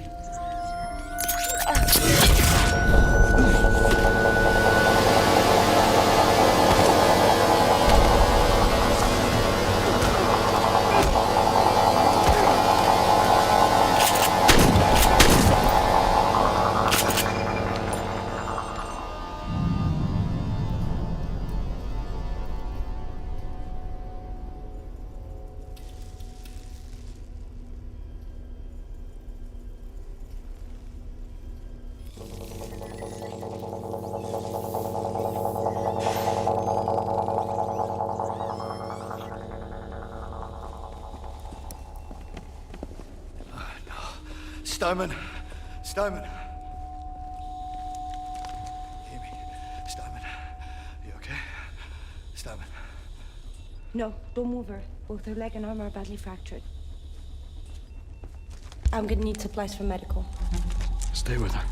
Speaker 2: Steinman! Steinman! Hear me? Steinman. You okay? Steinman.
Speaker 10: No, don't move her. Both her leg and arm are badly fractured. I'm gonna need supplies for medical.
Speaker 8: Stay with her.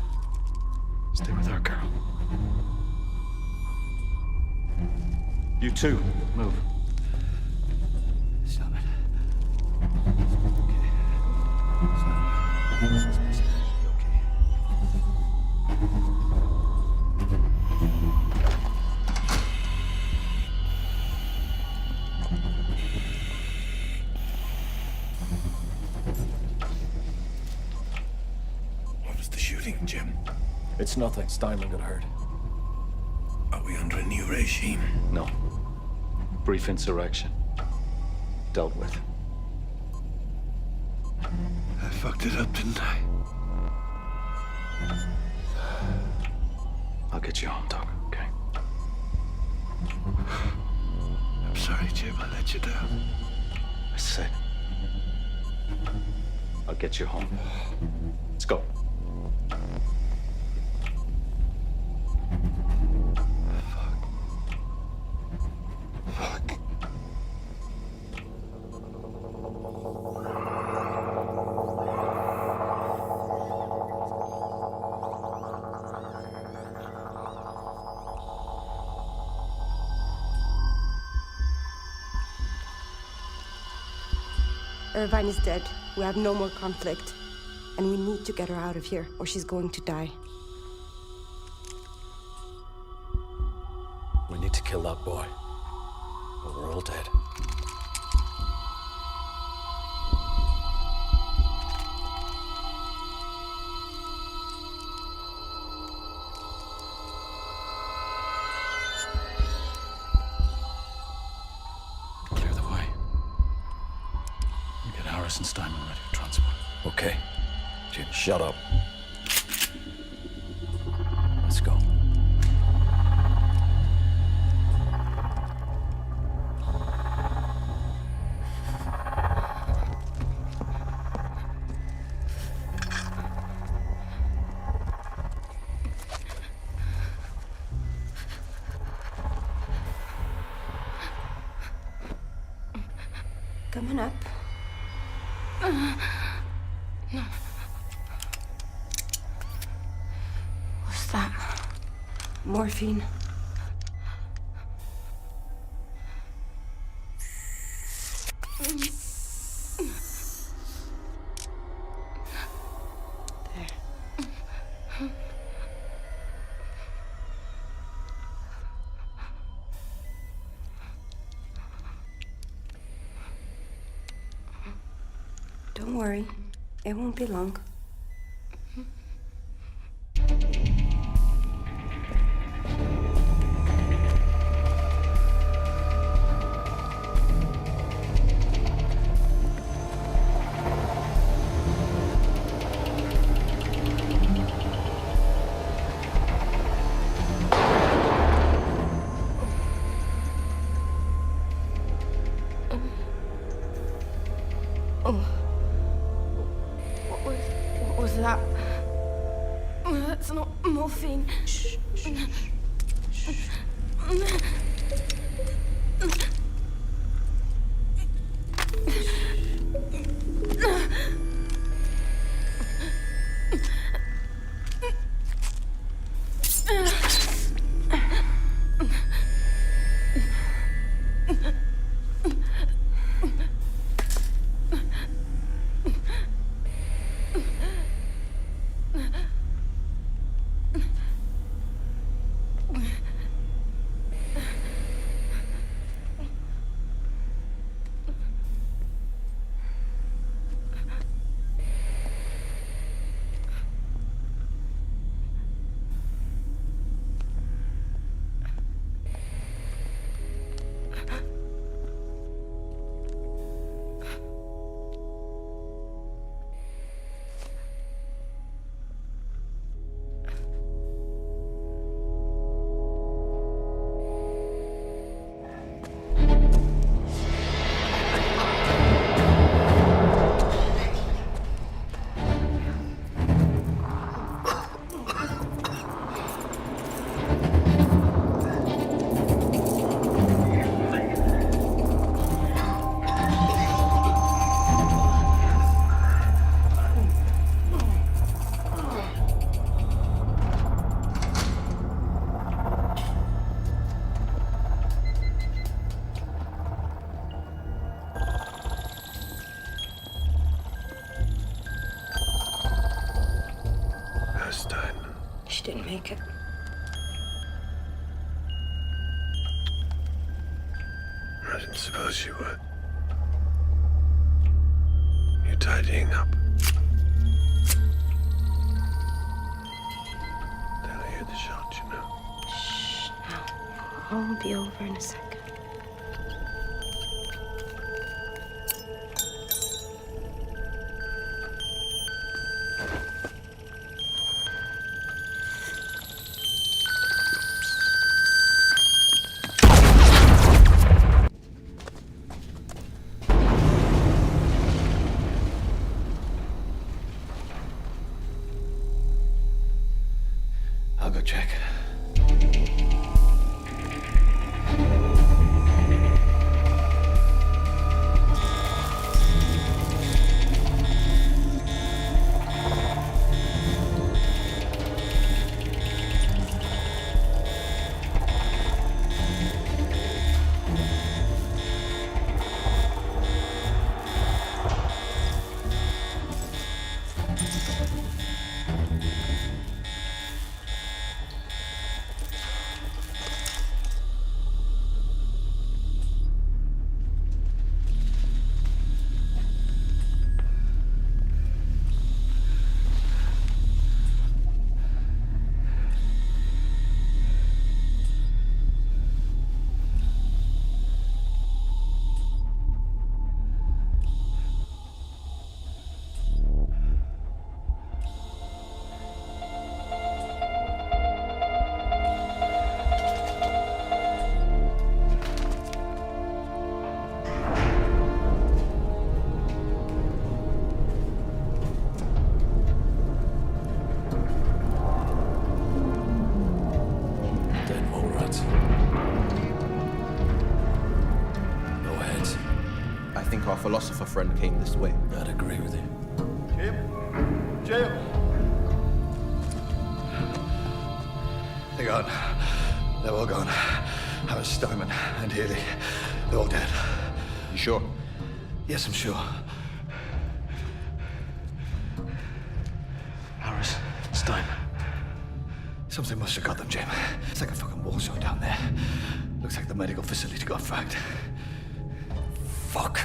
Speaker 8: Stay with her, girl. You too. Move.
Speaker 2: Steinman. Okay. Steinman. You okay? Jim?
Speaker 13: It's nothing. Steinman got hurt.
Speaker 2: Are we under a new regime?
Speaker 7: No. Brief insurrection. Dealt with.
Speaker 2: I fucked it up, didn't I?
Speaker 7: I'll get you home, Doc, okay?
Speaker 2: I'm sorry, Jim. I let you down.
Speaker 7: I said, I'll get you home. Let's go.
Speaker 10: Irvine is dead. We have no more conflict. And we need to get her out of here, or she's going to die.
Speaker 8: We need to kill that boy. Or we're all dead.
Speaker 7: Clear the way. And get Harris and Steinman ready for transport.
Speaker 8: Okay. Jim, shut up. Let's go.
Speaker 10: Come on up.
Speaker 3: What's that?
Speaker 10: Morphine. Don't worry. It won't be long.
Speaker 3: What was that? That's not morphine. Shh. She didn't make it.
Speaker 2: I didn't suppose you would. You're tidying up. the shot, you know.
Speaker 3: Shh, now. I'll be over in a second.
Speaker 5: I'll go check.
Speaker 16: Our philosopher friend came this way.
Speaker 5: I'd agree with you.
Speaker 13: Jim! They're gone. They're all gone. Harris, Steinman, and Healy. They're all dead.
Speaker 16: You sure?
Speaker 13: Yes, I'm sure.
Speaker 5: Harris, Steinman.
Speaker 13: Something must have got them, Jim. It's like a fucking war zone down there. Looks like the medical facility got fragged. Fuck.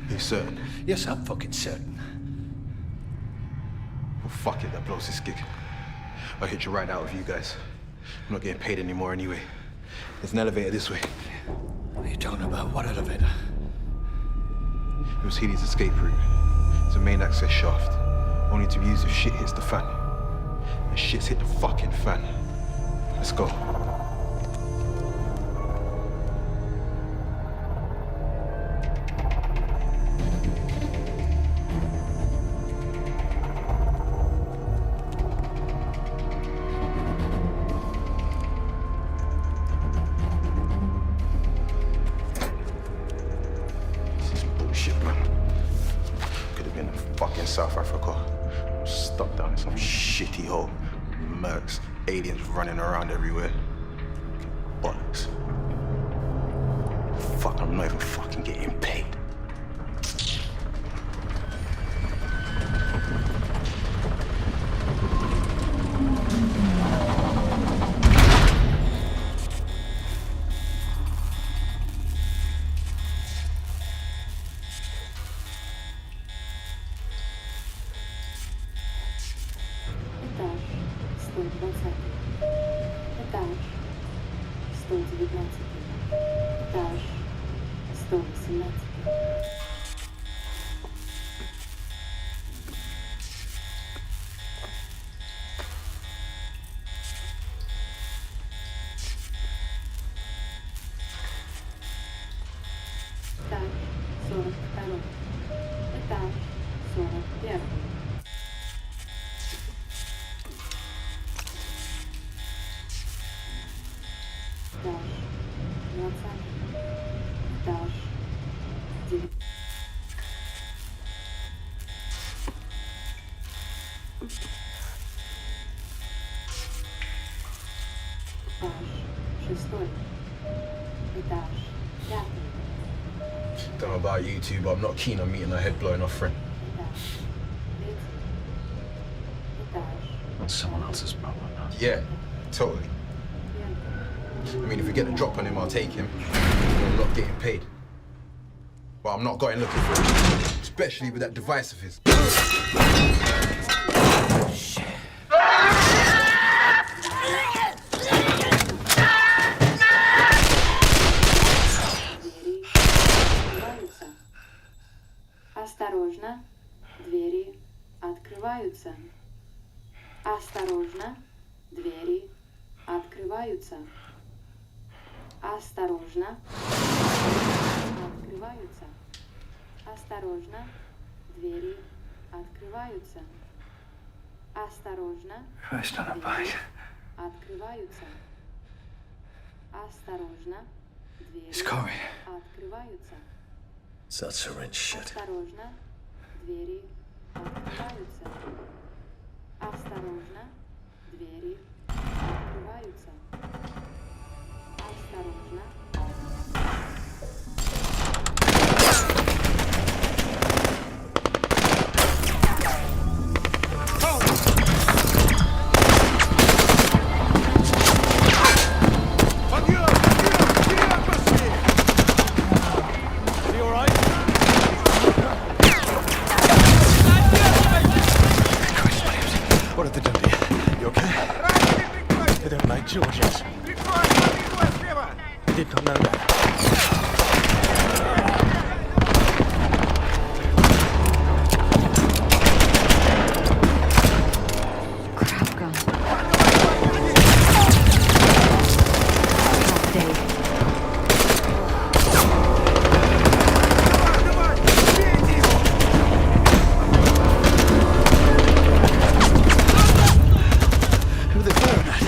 Speaker 16: You certain?
Speaker 13: Yes, I'm fucking certain.
Speaker 16: Well, fuck it, that blows this gig. I'll hit you right out with you guys. I'm not getting paid anymore anyway. There's an elevator this way.
Speaker 13: What are you talking about? What elevator?
Speaker 16: It was Healy's escape route. It's a main access shaft. Only to be used if shit hits the fan. And shit's hit the fucking fan. Let's go. South Africa. I'm stuck down in some shitty hole. Mercs, aliens running around everywhere. Bollocks. Fuck, I'm not even fucking getting paid. Don't know about you two, but I'm not keen on meeting a head blowing off friend.
Speaker 5: That's someone else's problem.
Speaker 16: Yeah, totally. I mean, if we get the drop on him, I'll take him. I'm not getting paid. But I'm not going looking for him, especially with that device of his. Shit.
Speaker 6: Осторожно, двери открываются. Осторожно, двери открываются. Осторожно, открываются. Осторожно, двери открываются. Осторожно,
Speaker 2: Christ on a
Speaker 6: двери
Speaker 2: bike.
Speaker 6: открываются. Осторожно, двери
Speaker 2: It's Corey.
Speaker 6: открываются.
Speaker 8: It's that syringe shit.
Speaker 6: Осторожно, двери открываются. Осторожно, двери открываются. Осторожно.
Speaker 2: What have they done to you? You okay? They don't like Georgians. Did not know that. Who are they firing at?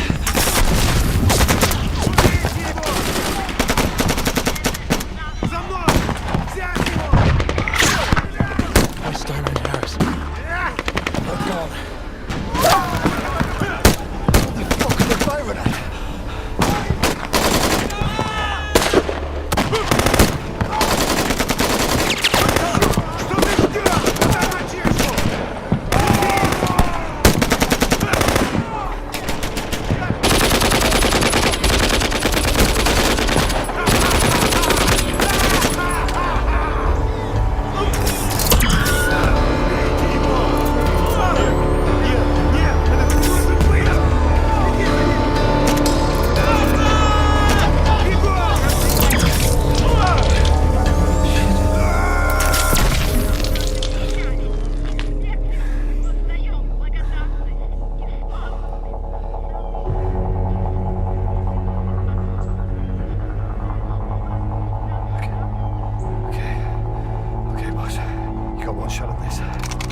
Speaker 2: Where's Steiner and Harris? They're gone. What the fuck are they firing at? Okay, boss. You got one shot at this.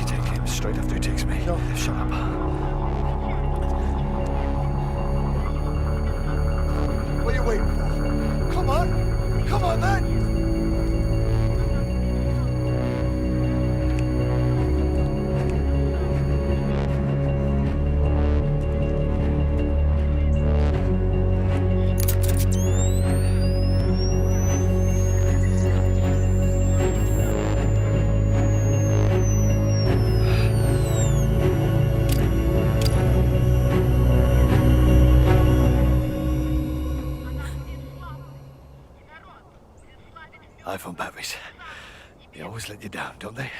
Speaker 2: You take him straight after he takes me. No, shut up. What are you waiting for? Come on! Come on, then! iPhone batteries. They always let you down, don't they?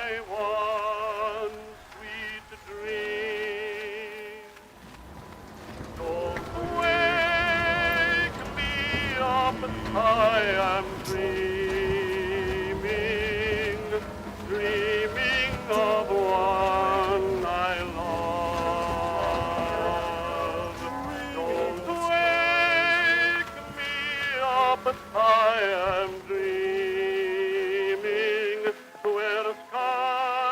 Speaker 1: my one sweet dream. Don't wake me up, I am dreaming, dreaming of one I love. Don't wake me up, I am dreaming, where skies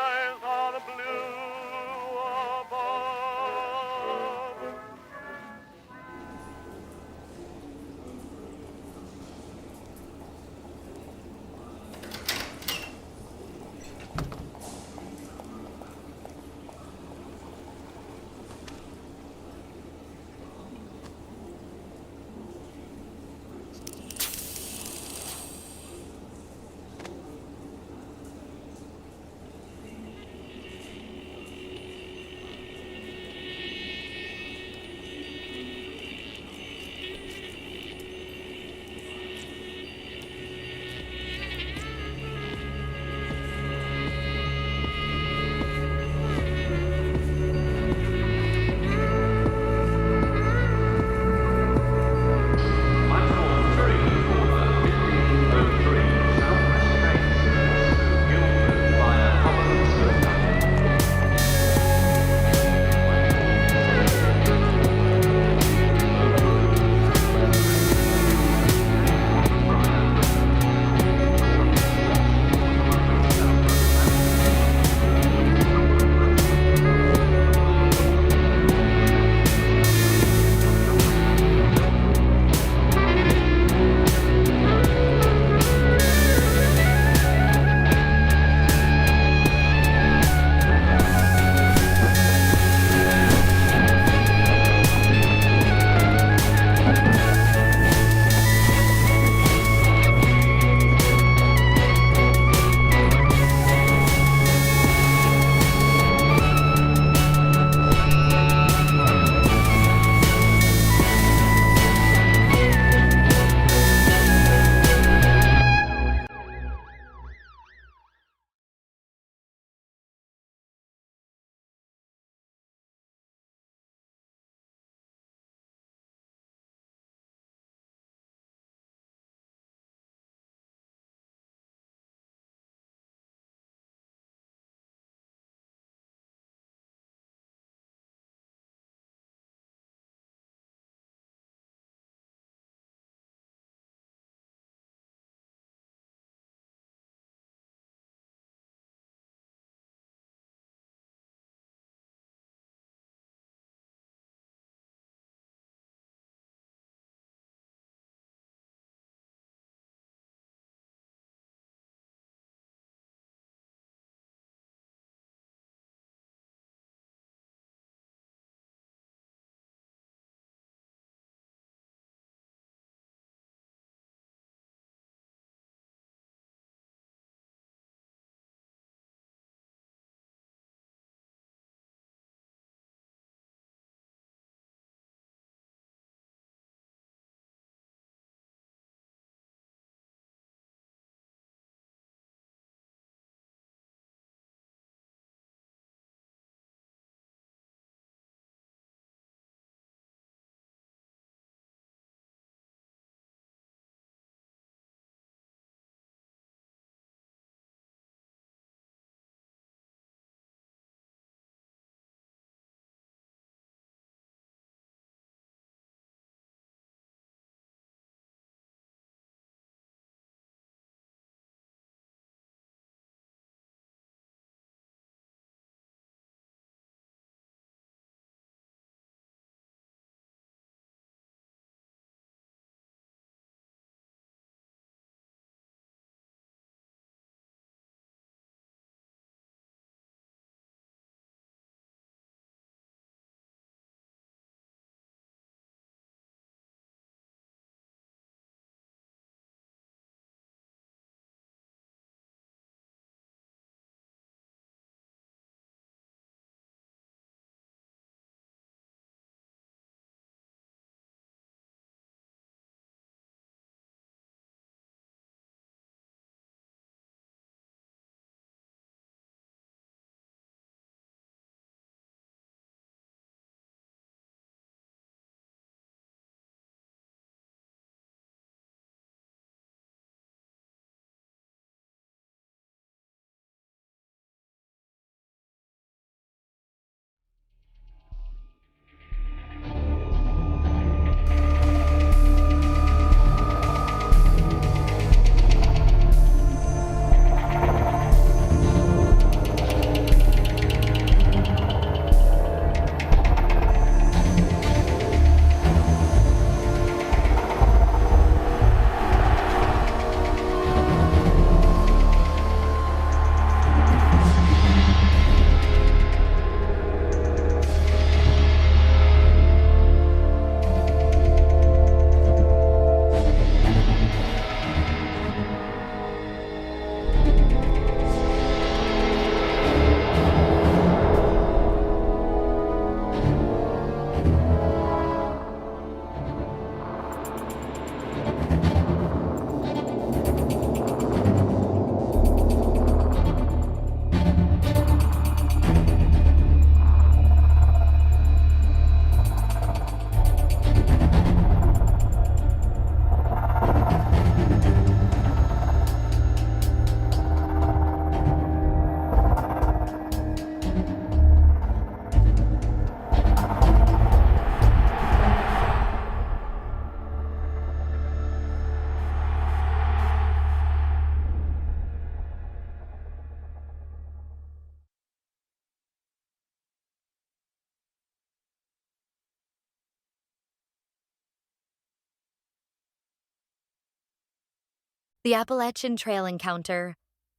Speaker 17: The Appalachian Trail encounter.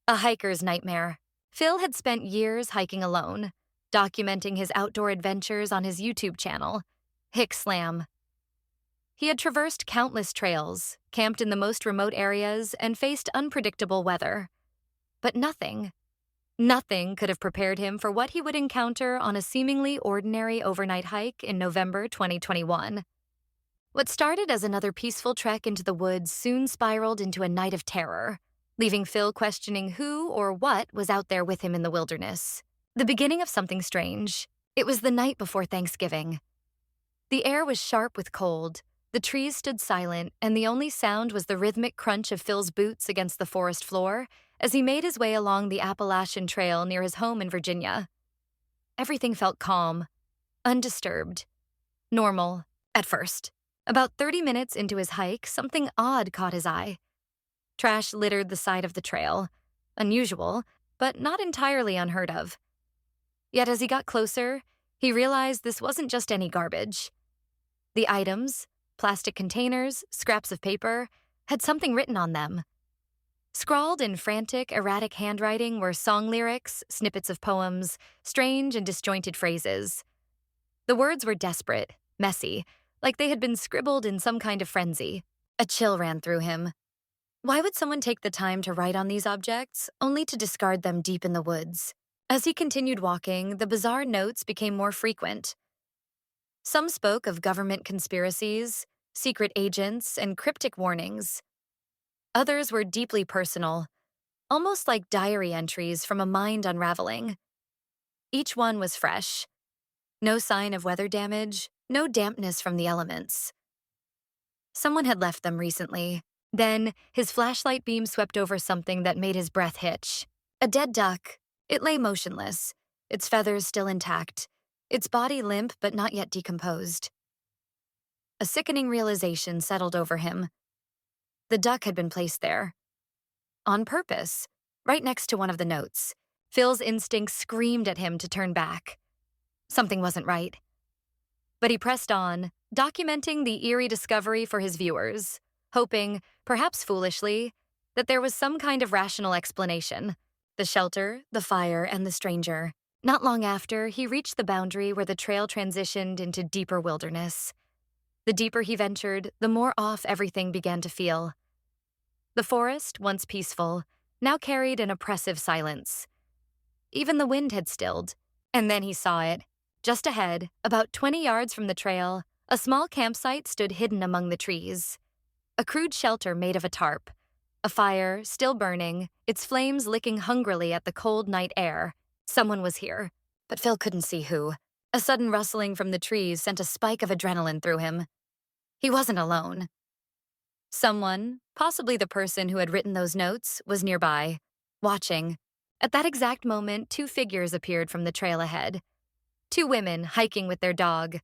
Speaker 17: A hiker's nightmare. Phil had spent years hiking alone, documenting his outdoor adventures on his YouTube channel, Hick Slam. He had traversed countless trails, camped in the most remote areas, and faced unpredictable weather. But nothing could have prepared him for what he would encounter on a seemingly ordinary overnight hike in November 2021. What started as another peaceful trek into the woods soon spiraled into a night of terror, leaving Phil questioning who or what was out there with him in the wilderness. The beginning of something strange. It was the night before Thanksgiving. The air was sharp with cold, the trees stood silent, and the only sound was the rhythmic crunch of Phil's boots against the forest floor as he made his way along the Appalachian Trail near his home in Virginia. Everything felt calm, undisturbed, normal, at first. About 30 minutes into his hike, something odd caught his eye. Trash littered the side of the trail. Unusual, but not entirely unheard of. Yet as he got closer, he realized this wasn't just any garbage. The items, plastic containers, scraps of paper, had something written on them. Scrawled in frantic, erratic handwriting were song lyrics, snippets of poems, strange and disjointed phrases. The words were desperate, messy, like they had been scribbled in some kind of frenzy. A chill ran through him. Why would someone take the time to write on these objects, only to discard them deep in the woods? As he continued walking, the bizarre notes became more frequent. Some spoke of government conspiracies, secret agents, and cryptic warnings. Others were deeply personal, almost like diary entries from a mind unraveling. Each one was fresh. No sign of weather damage, no dampness from the elements. Someone had left them recently. Then, his flashlight beam swept over something that made his breath hitch. A dead duck. It lay motionless, its feathers still intact, its body limp but not yet decomposed. A sickening realization settled over him. The duck had been placed there. On purpose, right next to one of the notes. Phil's instinct screamed at him to turn back. Something wasn't right. But he pressed on, documenting the eerie discovery for his viewers, hoping, perhaps foolishly, that there was some kind of rational explanation. The shelter, the fire, and the stranger. Not long after, he reached the boundary where the trail transitioned into deeper wilderness. The deeper he ventured, the more off everything began to feel. The forest, once peaceful, now carried an oppressive silence. Even the wind had stilled, and then he saw it. Just ahead, about 20 yards from the trail, a small campsite stood hidden among the trees. A crude shelter made of a tarp. A fire, still burning, its flames licking hungrily at the cold night air. Someone was here, but Phil couldn't see who. A sudden rustling from the trees sent a spike of adrenaline through him. He wasn't alone. Someone, possibly the person who had written those notes, was nearby, watching. At that exact moment, two figures appeared from the trail ahead. Two women hiking with their dog.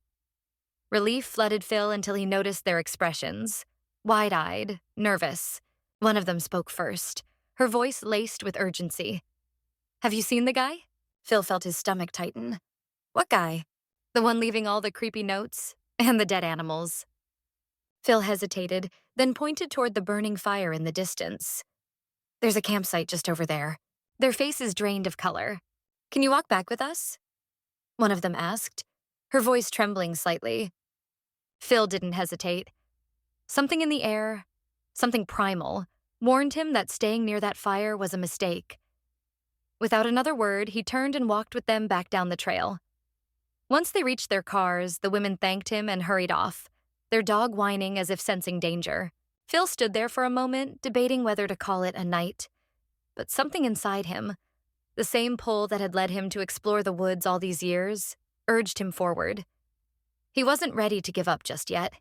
Speaker 17: Relief flooded Phil until he noticed their expressions. Wide-eyed, nervous. One of them spoke first, her voice laced with urgency. "Have you seen the guy?" Phil felt his stomach tighten. "What guy?" "The one leaving all the creepy notes and the dead animals." Phil hesitated, then pointed toward the burning fire in the distance. "There's a campsite just over there." Their faces drained of color. "Can you walk back with us?" one of them asked, her voice trembling slightly. Phil didn't hesitate. Something in the air, something primal, warned him that staying near that fire was a mistake. Without another word, he turned and walked with them back down the trail. Once they reached their cars, the women thanked him and hurried off, their dog whining as if sensing danger. Phil stood there for a moment, debating whether to call it a night. But something inside him, the same pull that had led him to explore the woods all these years, urged him forward. He wasn't ready to give up just yet.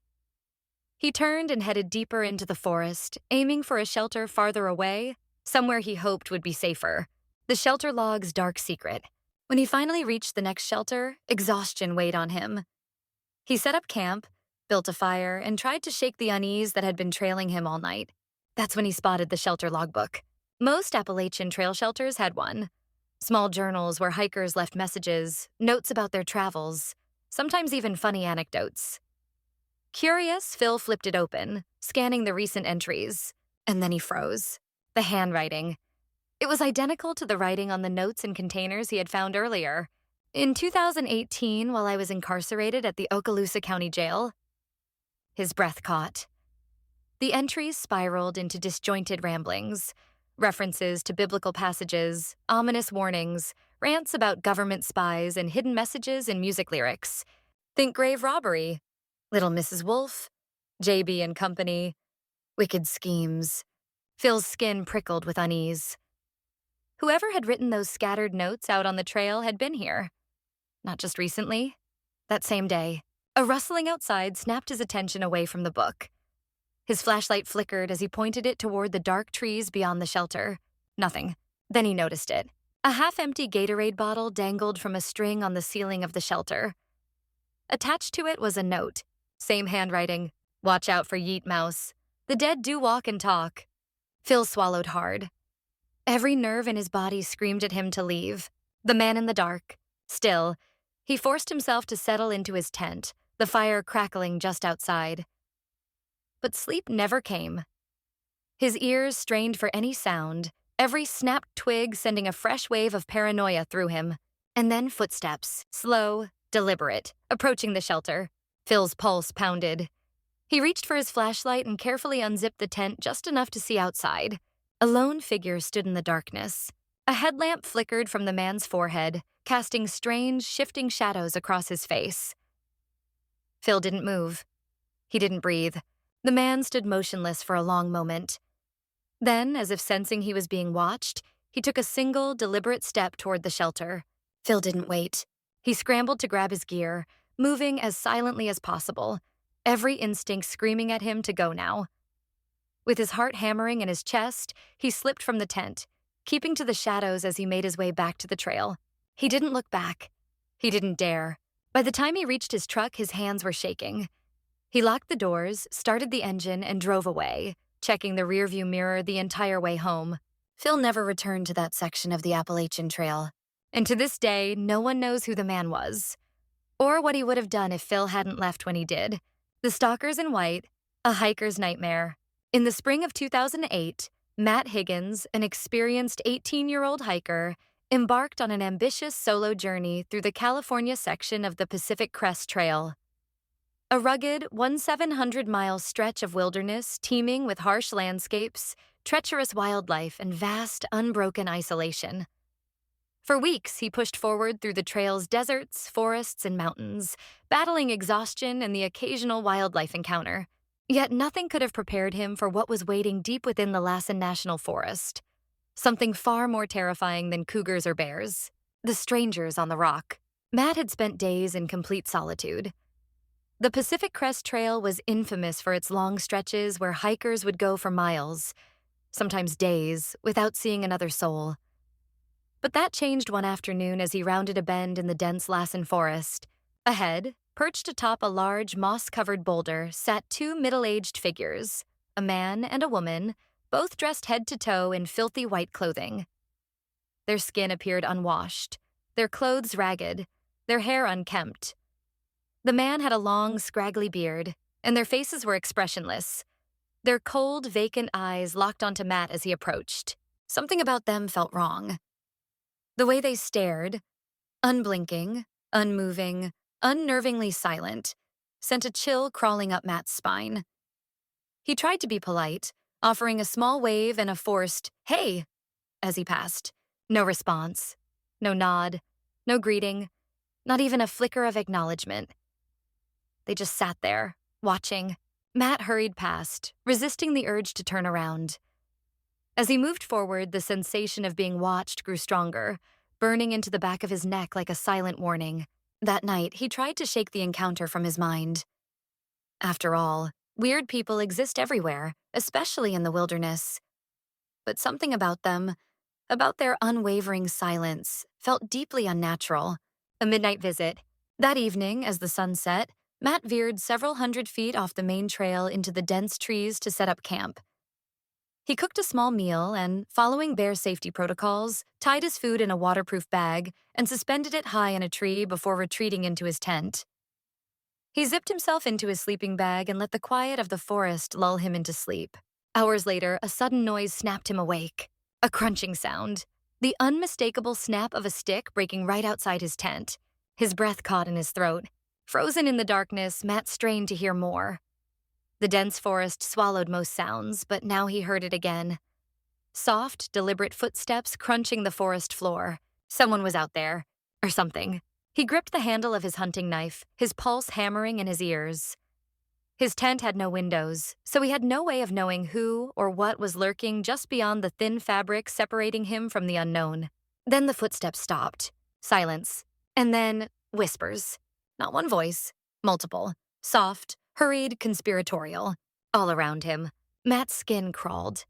Speaker 17: He turned and headed deeper into the forest, aiming for a shelter farther away, somewhere he hoped would be safer. The shelter log's dark secret. When he finally reached the next shelter, exhaustion weighed on him. He set up camp, built a fire, and tried to shake the unease that had been trailing him all night. That's when he spotted the shelter logbook. Most Appalachian trail shelters had one. Small journals where hikers left messages, notes about their travels, sometimes even funny anecdotes. Curious, Phil flipped it open, scanning the recent entries. And then he froze. The handwriting. It was identical to the writing on the notes and containers he had found earlier. In 2018, while I was incarcerated at the Okaloosa County Jail. His breath caught. The entries spiraled into disjointed ramblings, references to biblical passages, ominous warnings, rants about government spies, and hidden messages in music lyrics. Think grave robbery, Little Mrs. Wolf, J.B. and Company, wicked schemes. Phil's skin prickled with unease. Whoever had written those scattered notes out on the trail had been here. Not just recently. That same day, a rustling outside snapped his attention away from the book. His flashlight flickered as he pointed it toward the dark trees beyond the shelter. Nothing. Then he noticed it. A half-empty Gatorade bottle dangled from a string on the ceiling of the shelter. Attached to it was a note. Same handwriting. Watch out for Yeet Mouse. The dead do walk and talk. Phil swallowed hard. Every nerve in his body screamed at him to leave. The man in the dark. Still, he forced himself to settle into his tent, the fire crackling just outside. But sleep never came. His ears strained for any sound, every snapped twig sending a fresh wave of paranoia through him. And then footsteps, slow, deliberate, approaching the shelter. Phil's pulse pounded. He reached for his flashlight and carefully unzipped the tent just enough to see outside. A lone figure stood in the darkness. A headlamp flickered from the man's forehead, casting strange, shifting shadows across his face. Phil didn't move. He didn't breathe. The man stood motionless for a long moment. Then, as if sensing he was being watched, he took a single, deliberate step toward the shelter. Phil didn't wait. He scrambled to grab his gear, moving as silently as possible, every instinct screaming at him to go now. With his heart hammering in his chest, he slipped from the tent, keeping to the shadows as he made his way back to the trail. He didn't look back. He didn't dare. By the time he reached his truck, his hands were shaking. He locked the doors, started the engine, and drove away, checking the rearview mirror the entire way home. Phil never returned to that section of the Appalachian Trail. And to this day, no one knows who the man was, or what he would have done if Phil hadn't left when he did. The Stalkers in White, a hiker's nightmare. In the spring of 2008, Matt Higgins, an experienced 18-year-old hiker, embarked on an ambitious solo journey through the California section of the Pacific Crest Trail. A rugged 1,700-mile stretch of wilderness teeming with harsh landscapes, treacherous wildlife, and vast, unbroken isolation. For weeks, he pushed forward through the trail's deserts, forests, and mountains, battling exhaustion and the occasional wildlife encounter. Yet nothing could have prepared him for what was waiting deep within the Lassen National Forest. Something far more terrifying than cougars or bears. The strangers on the rock. Matt had spent days in complete solitude. The Pacific Crest Trail was infamous for its long stretches where hikers would go for miles, sometimes days, without seeing another soul. But that changed one afternoon as he rounded a bend in the dense Lassen forest. Ahead, perched atop a large, moss-covered boulder, sat two middle-aged figures, a man and a woman, both dressed head to toe in filthy white clothing. Their skin appeared unwashed, their clothes ragged, their hair unkempt. The man had a long, scraggly beard, and their faces were expressionless. Their cold, vacant eyes locked onto Matt as he approached. Something about them felt wrong. The way they stared, unblinking, unmoving, unnervingly silent, sent a chill crawling up Matt's spine. He tried to be polite, offering a small wave and a forced, "Hey," as he passed. No response, no nod, no greeting, not even a flicker of acknowledgement. They just sat there, watching. Matt hurried past, resisting the urge to turn around. As he moved forward, the sensation of being watched grew stronger, burning into the back of his neck like a silent warning. That night, he tried to shake the encounter from his mind. After all, weird people exist everywhere, especially in the wilderness. But something about them, about their unwavering silence, felt deeply unnatural. A midnight visit. That evening, as the sun set, Matt veered several hundred feet off the main trail into the dense trees to set up camp. He cooked a small meal and, following bear safety protocols, tied his food in a waterproof bag and suspended it high in a tree before retreating into his tent. He zipped himself into his sleeping bag and let the quiet of the forest lull him into sleep. Hours later, a sudden noise snapped him awake. A crunching sound. The unmistakable snap of a stick breaking right outside his tent. His breath caught in his throat. Frozen in the darkness, Matt strained to hear more. The dense forest swallowed most sounds, but now he heard it again. Soft, deliberate footsteps crunching the forest floor. Someone was out there. Or something. He gripped the handle of his hunting knife, his pulse hammering in his ears. His tent had no windows, so he had no way of knowing who or what was lurking just beyond the thin fabric separating him from the unknown. Then the footsteps stopped. Silence. And then whispers. Not one voice. Multiple. Soft, hurried, conspiratorial. All around him. Matt's skin crawled.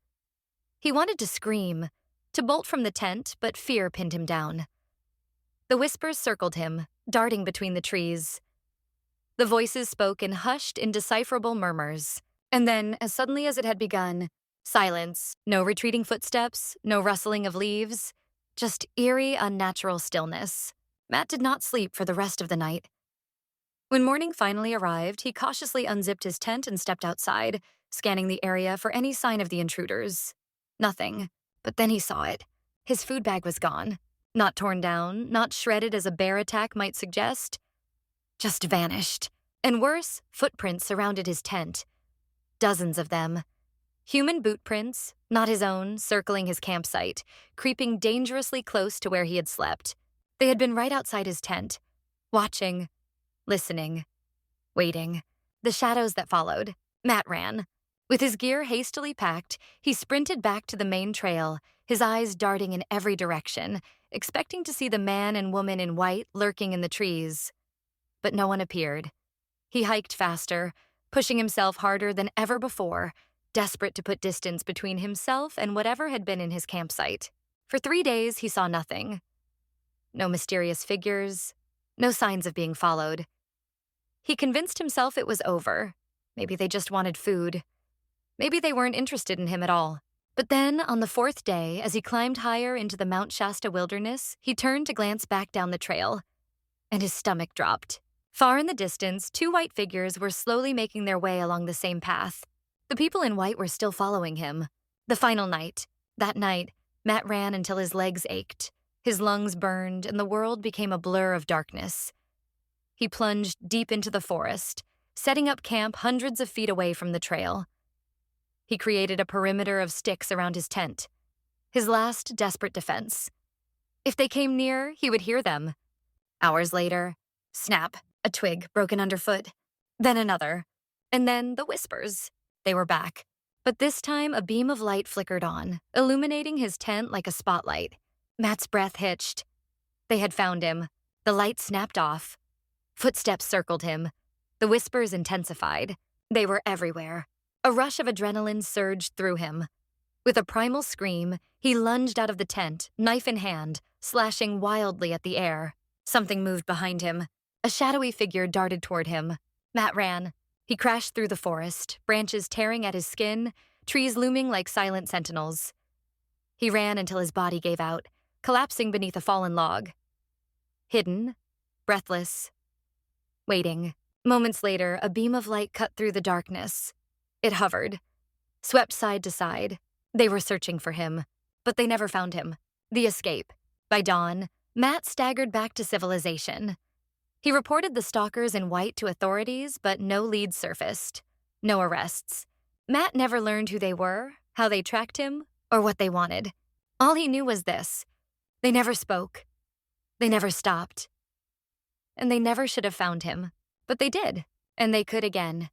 Speaker 17: He wanted to scream, to bolt from the tent, but fear pinned him down. The whispers circled him, darting between the trees. The voices spoke in hushed, indecipherable murmurs. And then, as suddenly as it had begun, silence. No retreating footsteps, no rustling of leaves. Just eerie, unnatural stillness. Matt did not sleep for the rest of the night. When morning finally arrived, he cautiously unzipped his tent and stepped outside, scanning the area for any sign of the intruders. Nothing. But then he saw it. His food bag was gone. Not torn down, not shredded as a bear attack might suggest. Just vanished. And worse, footprints surrounded his tent. Dozens of them. Human boot prints, not his own, circling his campsite, creeping dangerously close to where he had slept. They had been right outside his tent, watching, listening, waiting. The shadows that followed. Matt ran. With his gear hastily packed, he sprinted back to the main trail, his eyes darting in every direction, expecting to see the man and woman in white lurking in the trees. But no one appeared. He hiked faster, pushing himself harder than ever before, desperate to put distance between himself and whatever had been in his campsite. For 3 days, he saw nothing. No mysterious figures, no signs of being followed. He convinced himself it was over. Maybe they just wanted food. Maybe they weren't interested in him at all. But then, on the 4th day, as he climbed higher into the Mount Shasta wilderness, he turned to glance back down the trail, and his stomach dropped. Far in the distance, 2 white figures were slowly making their way along the same path. The people in white were still following him. The final night. That night, Matt ran until his legs ached. His lungs burned, and the world became a blur of darkness. He plunged deep into the forest, setting up camp hundreds of feet away from the trail. He created a perimeter of sticks around his tent, his last desperate defense. If they came near, he would hear them. Hours later, snap, a twig broken underfoot. Then another. And then the whispers. They were back. But this time, a beam of light flickered on, illuminating his tent like a spotlight. Matt's breath hitched. They had found him. The light snapped off. Footsteps circled him. The whispers intensified. They were everywhere. A rush of adrenaline surged through him. With a primal scream, he lunged out of the tent, knife in hand, slashing wildly at the air. Something moved behind him. A shadowy figure darted toward him. Matt ran. He crashed through the forest, branches tearing at his skin, trees looming like silent sentinels. He ran until his body gave out, collapsing beneath a fallen log. Hidden, breathless, waiting. Moments later, a beam of light cut through the darkness. It hovered, swept side to side. They were searching for him, but they never found him. The escape. By dawn, Matt staggered back to civilization. He reported the stalkers in white to authorities, but no leads surfaced. No arrests. Matt never learned who they were, how they tracked him, or what they wanted. All he knew was this. They never spoke. They never stopped. And they never should have found him. But they did, and they could again.